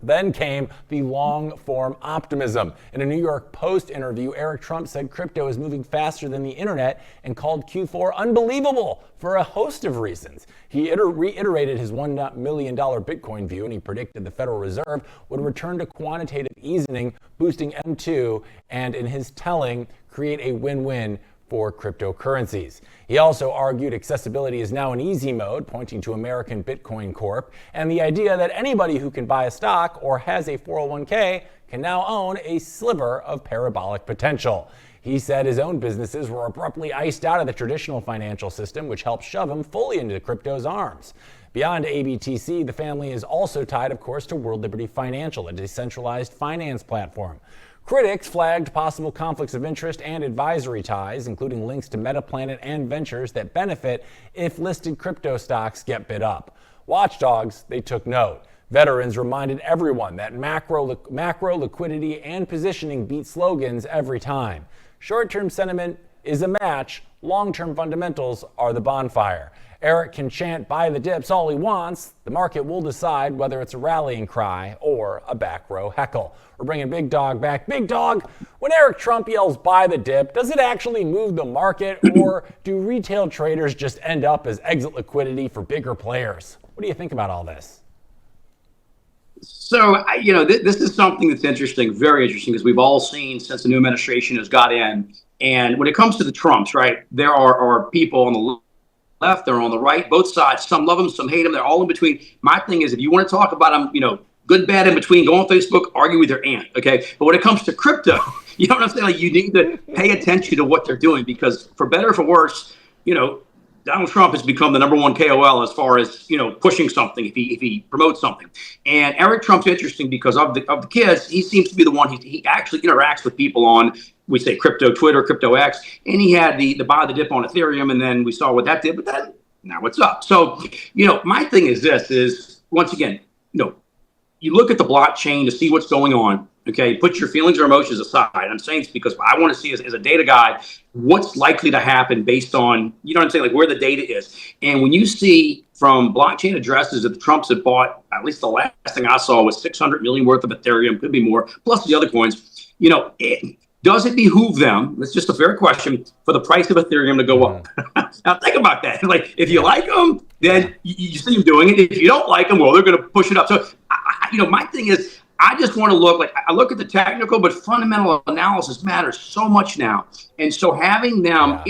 Then came the long-form optimism. In a New York Post interview, Eric Trump said crypto is moving faster than the internet and called Q4 unbelievable for a host of reasons. He reiterated his $1 million Bitcoin view, and he predicted the Federal Reserve would return to quantitative easing, boosting M2, and in his telling, create a win-win for cryptocurrencies. He also argued accessibility is now in easy mode, pointing to American Bitcoin Corp, and the idea that anybody who can buy a stock or has a 401k can now own a sliver of parabolic potential. He said his own businesses were abruptly iced out of the traditional financial system, which helped shove him fully into crypto's arms. Beyond ABTC, the family is also tied, of course, to World Liberty Financial, a decentralized finance platform. Critics flagged possible conflicts of interest and advisory ties, including links to Metaplanet and ventures that benefit if listed crypto stocks get bid up. Watchdogs, they took note. Veterans reminded everyone that macro liquidity and positioning beat slogans every time. Short-term sentiment is a match. Long-term fundamentals are the bonfire. Eric can chant buy the dips all he wants. The market will decide whether it's a rallying cry or a back row heckle. We're bringing Big Dog back. Big Dog, when Eric Trump yells buy the dip, does it actually move the market, or do retail traders just end up as exit liquidity for bigger players? What do you think about all this? So, this is something that's interesting, very interesting, because we've all seen since the new administration has got in. And when it comes to the Trumps, right, there are people on the left, they're on the right, both sides. Some love them, some hate them. They're all in between. My thing is, if you want to talk about them, good, bad, in between, go on Facebook, argue with your aunt, okay? But when it comes to crypto, you know what I'm saying? Like, you need to pay attention to what they're doing, because for better or for worse, Donald Trump has become the number one KOL as far as, pushing something if he promotes something. And Eric Trump's interesting because of the kids, he seems to be the one, he actually interacts with people on, we say crypto Twitter, crypto X, and he had the buy the dip on Ethereum, and then we saw what that did, but then now what's up? So, my thing is this is, once again, you look at the blockchain to see what's going on. Okay, put your feelings or emotions aside. I'm saying this because I want to see as a data guy what's likely to happen based on, like where the data is. And when you see from blockchain addresses that the Trumps had bought, at least the last thing I saw was 600 million worth of Ethereum, could be more, plus the other coins, does it behoove them? It's just a fair question for the price of Ethereum to go up. Now think about that. Like, if you like them, then you see them doing it. If you don't like them, well, they're going to push it up. So, my thing is, I just want to I look at the technical, but fundamental analysis matters so much now. And so having them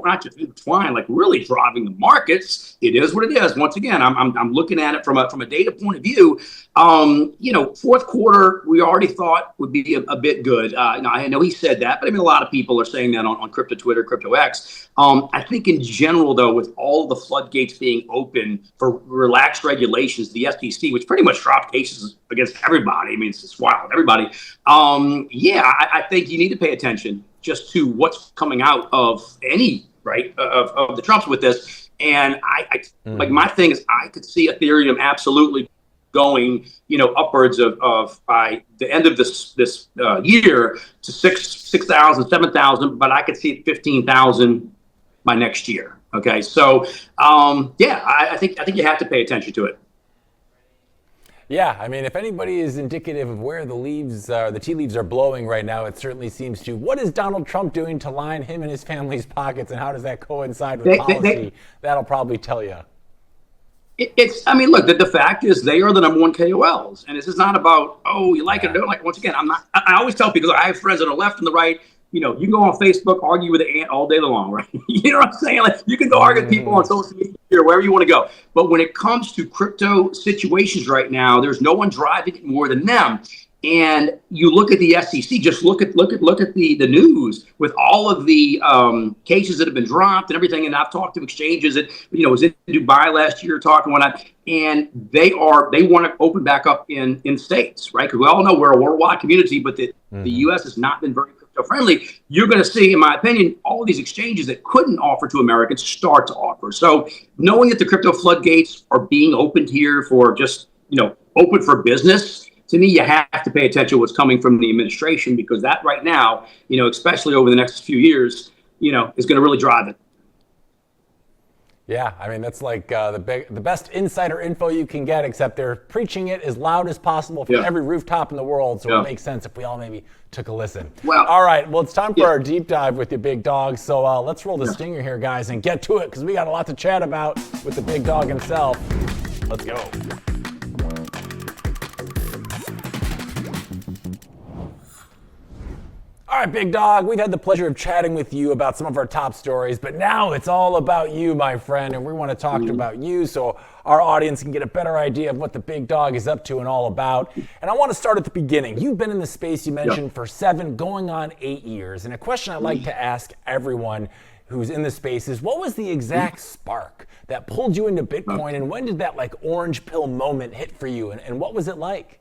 not just intertwine, like really driving the markets, it is what it is. Once again, I'm looking at it from a data point of view. Fourth quarter, we already thought would be a bit good. I know he said that, but a lot of people are saying that on crypto Twitter, crypto X. I think in general, though, with all the floodgates being open for relaxed regulations, the SEC, which pretty much dropped cases against everybody. It's wild, everybody. I think you need to pay attention just to what's coming out of any of the Trumps with this. And like, my thing is, I could see Ethereum absolutely going, upwards of by the end of this year to 6,000, 7,000, but I could see it 15,000 by next year. Okay, so I think you have to pay attention to it. Yeah, if anybody is indicative of where the tea leaves are blowing right now, it certainly sees to. What is Donald Trump doing to line him and his family's pockets, and how does that coincide with policy? That'll probably tell you. Look, the fact is they are the number one KOLs, and this is not about, you like it or don't like it. Once again, I always tell people, I have friends on the left and the right. You can go on Facebook, argue with the ant all day long, right? You know what I'm saying? Like, you can go argue with people on social media or wherever you want to go. But when it comes to crypto situations right now, there's no one driving it more than them. And you look at the SEC, just look at the news with all of the cases that have been dropped and everything. And I've talked to exchanges that, was in Dubai last year talking whatnot, and they want to open back up in states, right? Because we all know we're a worldwide community, but the U.S. has not been very friendly. You're going to see, in my opinion, all of these exchanges that couldn't offer to Americans start to offer. So knowing that the crypto floodgates are being opened here for just, open for business, to me, you have to pay attention to what's coming from the administration, because that right now, especially over the next few years, is going to really drive it. Yeah, I mean, that's like the best insider info you can get, except they're preaching it as loud as possible from every rooftop in the world, so it makes sense if we all maybe took a listen. Well, all right, well, it's time for our deep dive with the big dog, so let's roll the stinger here, guys, and get to it, because we got a lot to chat about with the big dog himself. Let's go. All right, big dog, we've had the pleasure of chatting with you about some of our top stories, but now it's all about you, my friend, and we want to talk about you so our audience can get a better idea of what the big dog is up to and all about. And I want to start at the beginning. You've been in the space you mentioned for 7, going on 8 years. And a question I like to ask everyone who's in the space is, what was the exact spark that pulled you into Bitcoin, and when did that like orange pill moment hit for you, and what was it like?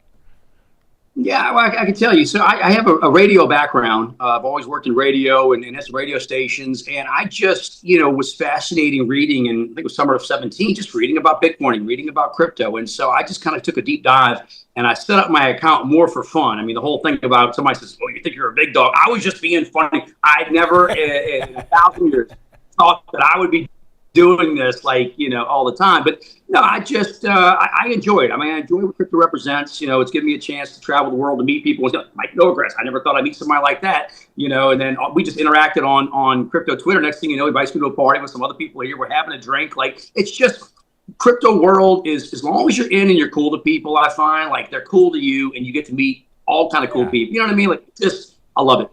Yeah, well, I can tell you. So I have a radio background. I've always worked in radio and at radio stations. And I just, was fascinating reading, and I think it was summer of 17, just reading about Bitcoin, reading about crypto. And so I just kind of took a deep dive, and I set up my account more for fun. I mean, the whole thing about somebody says, "Oh, you think you're a big dog?" I was just being funny. I'd never in 1,000 years thought that I would be doing this all the time. But no, I just I enjoy it. I mean, I enjoy what crypto represents. It's given me a chance to travel the world to meet people. Mike Novogratz, I never thought I'd meet somebody like that. And then we just interacted on crypto Twitter. Next thing you know, he invites me to a party with some other people here. We're having a drink. Like, it's just, crypto world is, as long as you're in and you're cool to people, I find like they're cool to you, and you get to meet all kind of cool people. You know what I mean? Like, just, I love it.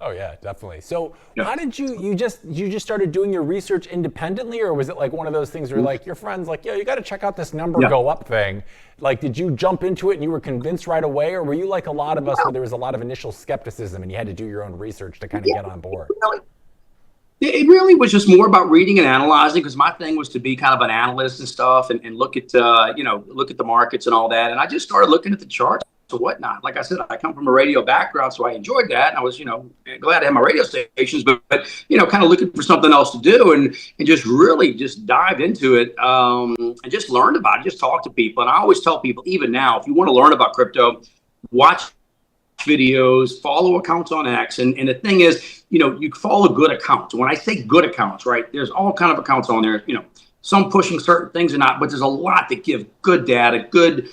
Oh yeah, definitely. So how did you just started doing your research independently, or was it like one of those things where like your friends like, yo, you got to check out this number go up thing? Like, did you jump into it and you were convinced right away, or were you like a lot of us where there was a lot of initial skepticism and you had to do your own research to kind of get on board? It really was just more about reading and analyzing, because my thing was to be kind of an analyst and stuff, and look at look at the markets and all that. And I just started looking at the charts and whatnot. Like I said, I come from a radio background, so I enjoyed that. And I was, glad to have my radio stations, but kind of looking for something else to do, and just really just dived into it, and just learned about it, just talked to people. And I always tell people, even now, if you want to learn about crypto, watch videos, follow accounts on X. And the thing is, you follow good accounts. When I say good accounts, right, there's all kind of accounts on there, some pushing certain things or not, but there's a lot that give good data, good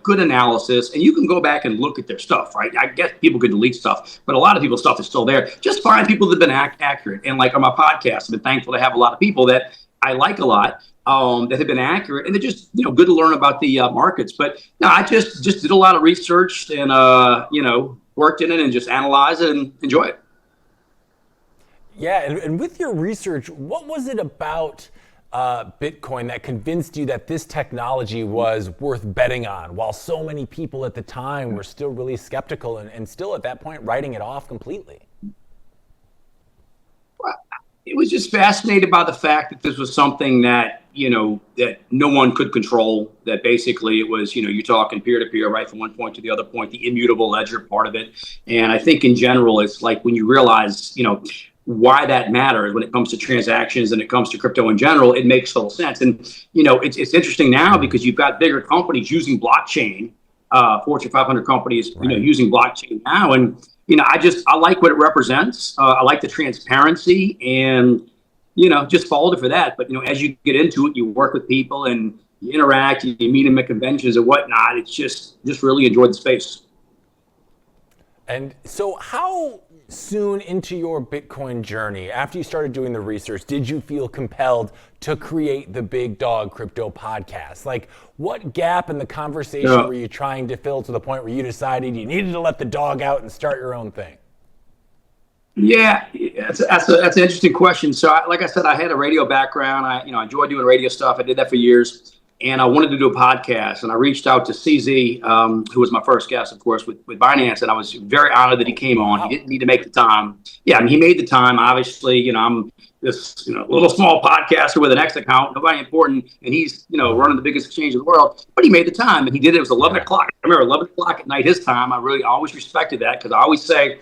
analysis, and you can go back and look at their stuff, right? I guess people could delete stuff, but a lot of people's stuff is still there. Just find people that have been accurate. And like on my podcast, I've been thankful to have a lot of people that I like a lot, that have been accurate, and they're just, good to learn about the markets. But no, I just did a lot of research and, worked in it and just analyzed it and enjoy it. Yeah, and with your research, what was it about Bitcoin that convinced you that this technology was worth betting on, while so many people at the time were still really skeptical and still at that point writing it off completely? Well, it was just fascinated by the fact that this was something that, that no one could control, that basically it was, you're talking peer to peer, right, from one point to the other point, the immutable ledger part of it. And I think in general, it's like when you realize, why that matters when it comes to transactions and it comes to crypto in general, it makes total sense. And, it's interesting now because you've got bigger companies using blockchain, Fortune 500 companies, using blockchain now. And, I like what it represents. I like the transparency, and, just followed it for that. But, as you get into it, you work with people and you interact, you meet them at conventions and whatnot. It's just really enjoyed the space. And so how soon into your Bitcoin journey, after you started doing the research, did you feel compelled to create the Big Dog Crypto Podcast? Like, what gap in the conversation were you trying to fill to the point where you decided you needed to let the dog out and start your own thing? Yeah, that's an interesting question. So, like I said, I had a radio background. I enjoyed doing radio stuff. I did that for years. And I wanted to do a podcast, and I reached out to CZ, who was my first guest, of course, with Binance, and I was very honored that he came on. He didn't need to make the time. Yeah, I mean, he made the time. Obviously, I'm this little small podcaster with an X account, nobody important, and he's running the biggest exchange in the world. But he made the time, and he did it. It was 11 o'clock. I remember 11 o'clock at night his time. I really always respected that, because I always say,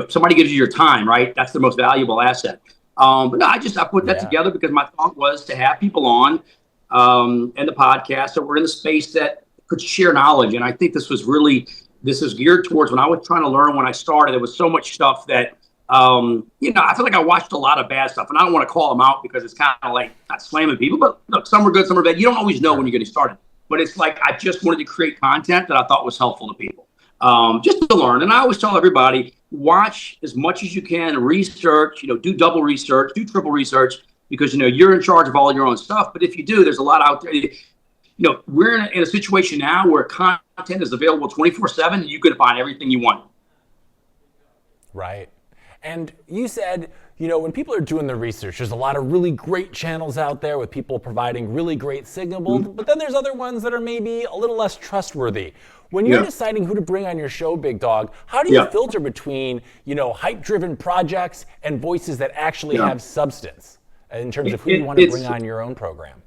somebody gives you your time, right? That's the most valuable asset. But no, I put that together because my thought was to have people on. And the podcast that we're in the space that could share knowledge. And I think this is geared towards when I was trying to learn when I started. There was so much stuff that I feel like I watched a lot of bad stuff, and I don't want to call them out because it's kind of like not slamming people, but look, some are good, some are bad. You don't always know when you're getting started, but it's like I just wanted to create content that I thought was helpful to people, just to learn. And I always tell everybody, watch as much as you can, research, do double research, do triple research, because, you're in charge of all your own stuff. But if you do, there's a lot out there. We're in a situation now where content is available 24/7, and you can find everything you want. Right. And you said, when people are doing the research, there's a lot of really great channels out there with people providing really great signals, but then there's other ones that are maybe a little less trustworthy. When you're deciding who to bring on your show, Big Dog, how do you filter between, hype-driven projects and voices that actually have substance in terms of who you want to bring on your own program?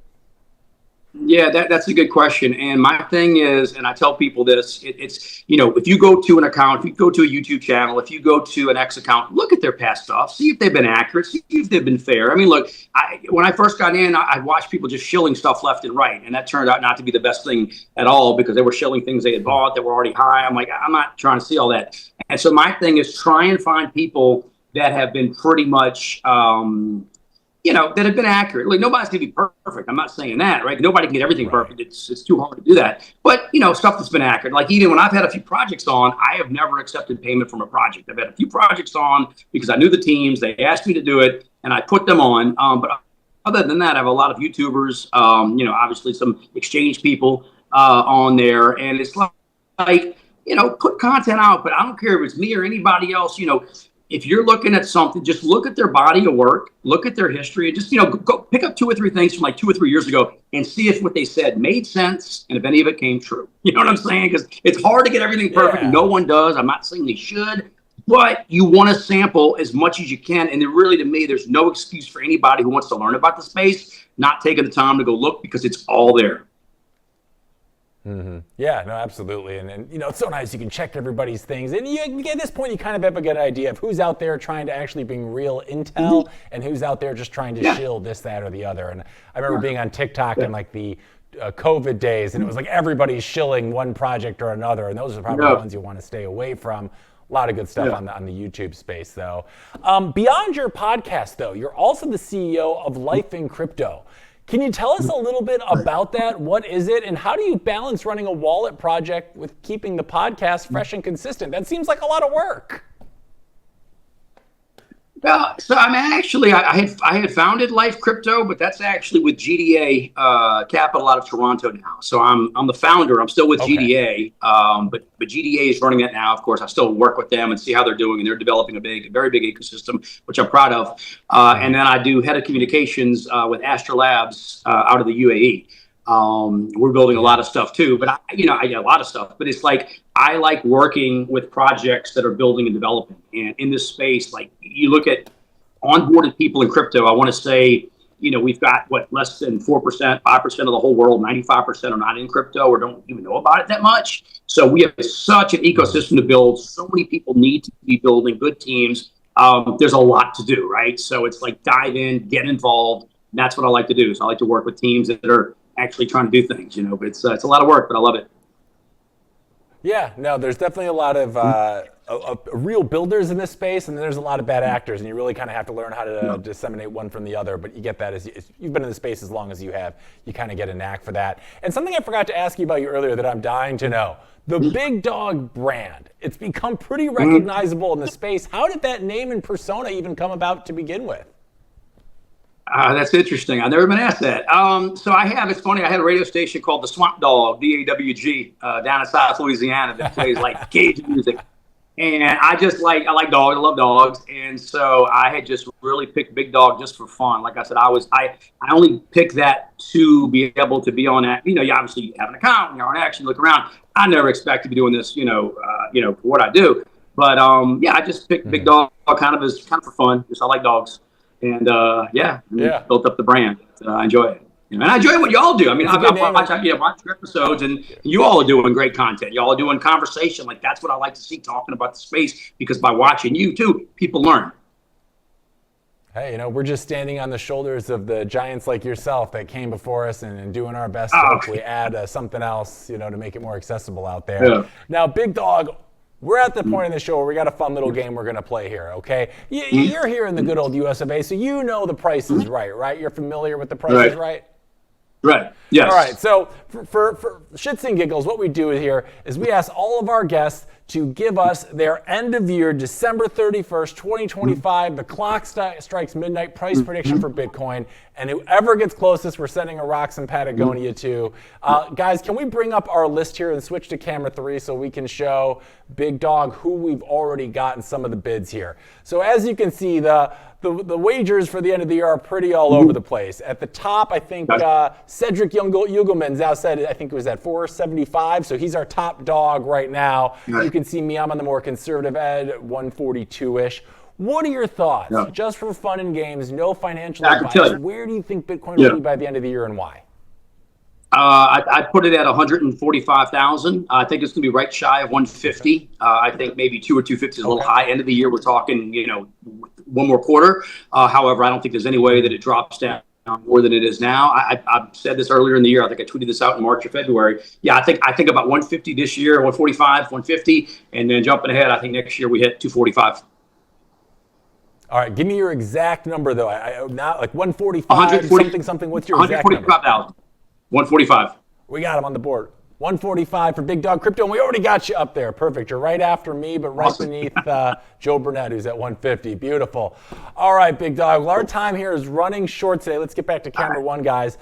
Yeah, that's a good question. And my thing is, and I tell people this, it's, if you go to an account, if you go to a YouTube channel, if you go to an X account, look at their past stuff, see if they've been accurate, see if they've been fair. I mean, look, when I first got in, I watched people just shilling stuff left and right. And that turned out not to be the best thing at all, because they were shilling things they had bought that were already high. I'm like, I'm not trying to see all that. And so my thing is try and find people that have been pretty much, that have been accurate. Like, nobody's gonna be perfect. I'm not saying that, right? Nobody can get everything perfect. It's too hard to do that. But stuff that's been accurate. Like, even when I've had a few projects on, I have never accepted payment from a project. I've had a few projects on because I knew the teams. They asked me to do it, and I put them on. But other than that, I have a lot of YouTubers. Obviously some exchange people on there, and it's like put content out. But I don't care if it's me or anybody else. If you're looking at something, just look at their body of work, look at their history, and just, go pick up 2 or 3 things from like 2 or 3 years ago and see if what they said made sense and if any of it came true. You know what I'm saying? Because it's hard to get everything perfect. No one does. I'm not saying they should, but you want to sample as much as you can. And then really, to me, there's no excuse for anybody who wants to learn about the space not taking the time to go look, because it's all there. Mm-hmm. Yeah, no, absolutely. And it's so nice. You can check everybody's things. And at this point, you kind of have a good idea of who's out there trying to actually bring real intel and who's out there just trying to shill this, that, or the other. And I remember being on TikTok in like the COVID days, and it was like everybody's shilling one project or another. And those are probably the ones you want to stay away from. A lot of good stuff on the YouTube space, though. Beyond your podcast, though, you're also the CEO of Life in Crypto. Can you tell us a little bit about that? What is it? And how do you balance running a wallet project with keeping the podcast fresh and consistent? That seems like a lot of work. Well, so I mean, actually, I had founded Life Crypto, but that's actually with GDA Capital out of Toronto now. So I'm the founder. I'm still with GDA, but GDA is running that now. Of course, I still work with them and see how they're doing, and they're developing a very big ecosystem, which I'm proud of. And then I do head of communications with Astra Labs out of the UAE. We're building a lot of stuff too, but I get a lot of stuff, but it's like, I like working with projects that are building and developing. And in this space, like, you look at onboarded people in crypto, I want to say, we've got less than 4%, 5% of the whole world, 95% are not in crypto or don't even know about it that much. So we have such an ecosystem to build. So many people need to be building good teams. There's a lot to do, right? So it's like, dive in, get involved. And that's what I like to do. So I like to work with teams that are actually trying to do things, but it's a lot of work, but I love it. Yeah, no, there's definitely a lot of real builders in this space, and then there's a lot of bad actors, and you really kind of have to learn how to disseminate one from the other. But you get that as you've been in the space as long as you have, you kind of get a knack for that. And something I forgot to ask you about you earlier that I'm dying to know: the Big Dog brand. It's become pretty recognizable in the space. How did that name and persona even come about to begin with? That's interesting. I've never been asked that. So it's funny, I had a radio station called the Swamp Dog, DAWG, down in South Louisiana that plays like Cajun music. And I like dogs, I love dogs. And so I had just really picked Big Dog just for fun. Like I said, I only picked that to be able to be on that. You obviously have an account, you're on Action, look around. I never expect to be doing this, for what I do. But I just picked Big Dog kind of for fun, because I like dogs. And built up the brand. I enjoy it. And I enjoy what y'all do. I mean, I've watched your episodes, and you all are doing great content. Y'all are doing conversation. Like, that's what I like to see, talking about the space, because by watching you too, people learn. Hey, we're just standing on the shoulders of the giants like yourself that came before us, and doing our best to hopefully add something else, to make it more accessible out there. Yeah. Now, Big Dog, We're at the point in the show where we got a fun little game we're going to play here, okay? You're here in the good old US of A, so you know the price is right? You're familiar with the price is right? Right. Yes. All right. So for shits and giggles, what we do here is we ask all of our guests to give us their end of year, December 31st, 2025. The clock strikes midnight price prediction for Bitcoin. And whoever gets closest, we're sending a Roxom Patagonia to. Guys, can we bring up our list here and switch to camera 3 so we can show Big Dog who we've already gotten some of the bids here. So as you can see, the wagers for the end of the year are pretty all over the place. At the top, I think Cedric Ugelman's now said, I think it was at 475, so he's our top dog right now. Right. You can see me, I'm on the more conservative end, 142-ish. What are your thoughts? Yeah. Just for fun and games, no financial I can advice. tell you. Where do you think Bitcoin will be by the end of the year and why? I put it at 145,000. I think it's going to be right shy of 150. I think maybe 2 or 250 is a little high. End of the year, we're talking, one more quarter. However, I don't think there's any way that it drops down more than it is now. I've said this earlier in the year. I think I tweeted this out in March or February. Yeah, I think about 150 this year, 145, 150, and then jumping ahead, I think next year we hit 245. All right, give me your exact number though. Not like 145, something. What's your exact number? 145,000. 145. We got him on the board. 145 for Big Dog Crypto, and we already got you up there. Perfect. You're right after me, but right beneath Joe Burnett, who's at 150. Beautiful. All right, Big Dog. Well, our time here is running short today. Let's get back to camera 1, guys.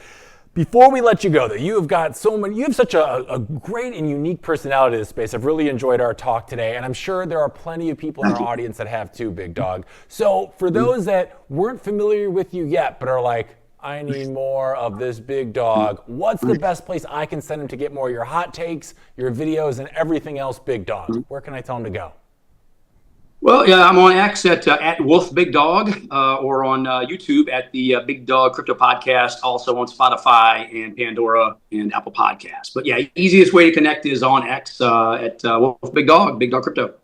Before we let you go, though, you have such a great and unique personality to this space. I've really enjoyed our talk today, and I'm sure there are plenty of people in our audience that have too, Big Dog. So for those that weren't familiar with you yet, but are like, I need more of this Big Dog, what's the best place I can send them to get more of your hot takes, your videos, and everything else, Big Dog? Where can I tell them to go? Well, yeah, I'm on X at Wolf Big Dog, or on YouTube at the Big Dog Crypto Podcast, also on Spotify and Pandora and Apple Podcasts. But yeah, easiest way to connect is on X at Wolf Big Dog Crypto.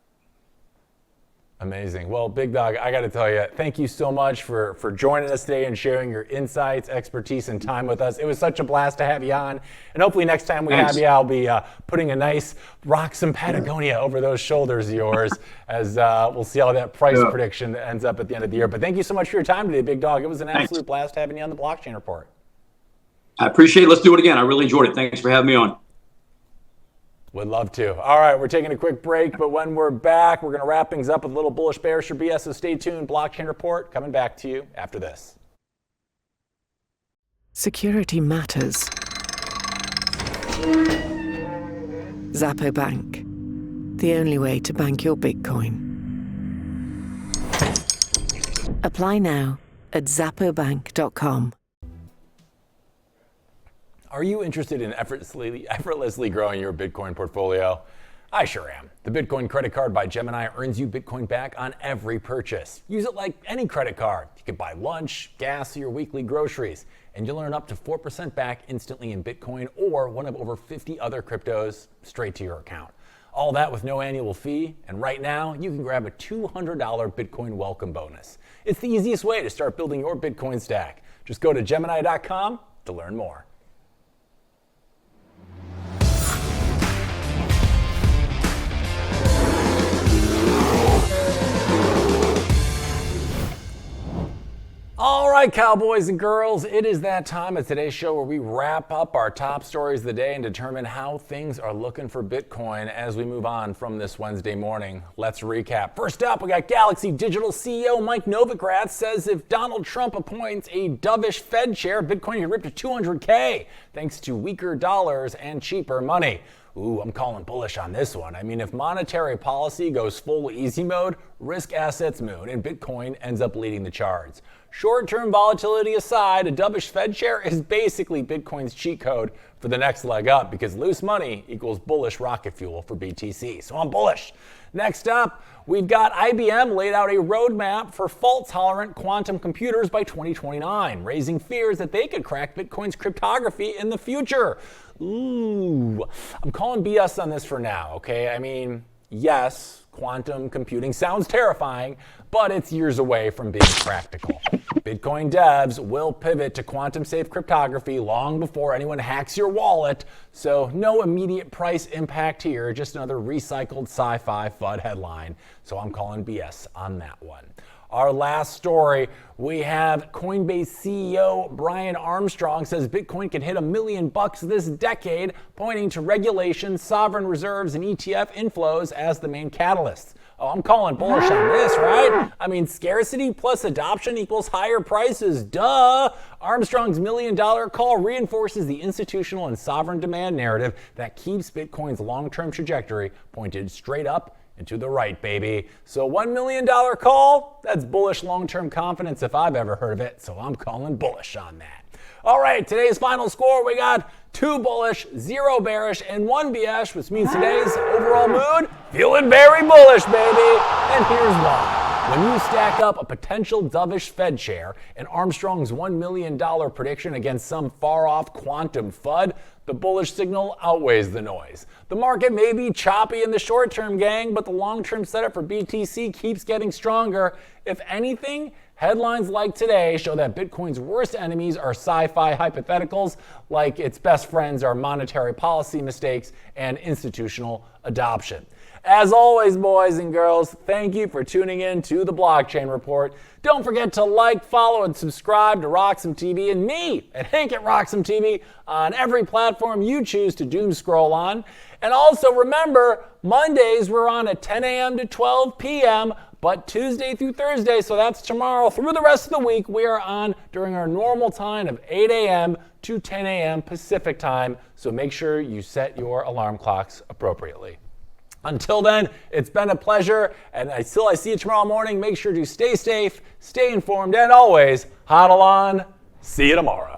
Amazing. Well, Big Dog, I got to tell you, thank you so much for joining us today and sharing your insights, expertise, and time with us. It was such a blast to have you on. And hopefully next time we have you, I'll be putting a nice Roxom Patagonia over those shoulders of yours as we'll see how that price prediction ends up at the end of the year. But thank you so much for your time today, Big Dog. It was an absolute blast having you on the Blockchain Report. I appreciate it. Let's do it again. I really enjoyed it. Thanks for having me on. Would love to. All right, we're taking a quick break, but when we're back, we're going to wrap things up with a little bullish bearish or BS, so stay tuned. Blockchain Report coming back to you after this. Security matters. Zappo Bank, the only way to bank your Bitcoin. Apply now at zappobank.com. Are you interested in effortlessly growing your Bitcoin portfolio? I sure am. The Bitcoin credit card by Gemini earns you Bitcoin back on every purchase. Use it like any credit card. You can buy lunch, gas, or your weekly groceries, and you'll earn up to 4% back instantly in Bitcoin or one of over 50 other cryptos straight to your account. All that with no annual fee, and right now you can grab a $200 Bitcoin welcome bonus. It's the easiest way to start building your Bitcoin stack. Just go to Gemini.com to learn more. All right, cowboys and girls, it is that time of today's show where we wrap up our top stories of the day and determine how things are looking for Bitcoin as we move on from this Wednesday morning. Let's recap. First up, we got Galaxy Digital CEO Mike Novogratz says if Donald Trump appoints a dovish Fed chair, Bitcoin can rip to 200K thanks to weaker dollars and cheaper money. Ooh, I'm calling bullish on this one. I mean, if monetary policy goes full easy mode, risk assets moon, and Bitcoin ends up leading the charts. Short-term volatility aside, a dovish Fed chair is basically Bitcoin's cheat code for the next leg up because loose money equals bullish rocket fuel for BTC. So I'm bullish. Next up, we've got IBM laid out a roadmap for fault-tolerant quantum computers by 2029, raising fears that they could crack Bitcoin's cryptography in the future. Ooh, I'm calling BS on this for now, okay? I mean, yes, quantum computing sounds terrifying, but it's years away from being practical. Bitcoin devs will pivot to quantum-safe cryptography long before anyone hacks your wallet, so no immediate price impact here, just another recycled sci-fi FUD headline. So I'm calling BS on that one. Our last story, we have Coinbase CEO Brian Armstrong says Bitcoin can hit $1 million this decade, pointing to regulation, sovereign reserves, and ETF inflows as the main catalysts. Oh, I'm calling bullish on this, right? I mean, scarcity plus adoption equals higher prices. Duh! Armstrong's $1 million call reinforces the institutional and sovereign demand narrative that keeps Bitcoin's long-term trajectory pointed straight up and to the right, baby. So $1 million call, that's bullish long-term confidence if I've ever heard of it, so I'm calling bullish on that. All right, today's final score, we got 2 bullish, 0 bearish, and 1 bearish, which means today's overall mood, feeling very bullish, baby. And here's why. When you stack up a potential dovish Fed chair and Armstrong's $1 million prediction against some far-off quantum FUD, the bullish signal outweighs the noise. The market may be choppy in the short term, gang, but the long-term setup for BTC keeps getting stronger. If anything, headlines like today show that Bitcoin's worst enemies are sci-fi hypotheticals, like its best friends are monetary policy mistakes and institutional adoption. As always, boys and girls, thank you for tuning in to the Blockchain Report. Don't forget to like, follow, and subscribe to RoxomTV and me at Hank at RoxomTV on every platform you choose to doom scroll on. And also remember, Mondays we're on at 10 a.m. to 12 p.m., but Tuesday through Thursday, so that's tomorrow, through the rest of the week, we are on during our normal time of 8 a.m. to 10 a.m. Pacific time, so make sure you set your alarm clocks appropriately. Until then, it's been a pleasure, and I see you tomorrow morning. Make sure to stay safe, stay informed, and always hodl on. See you tomorrow.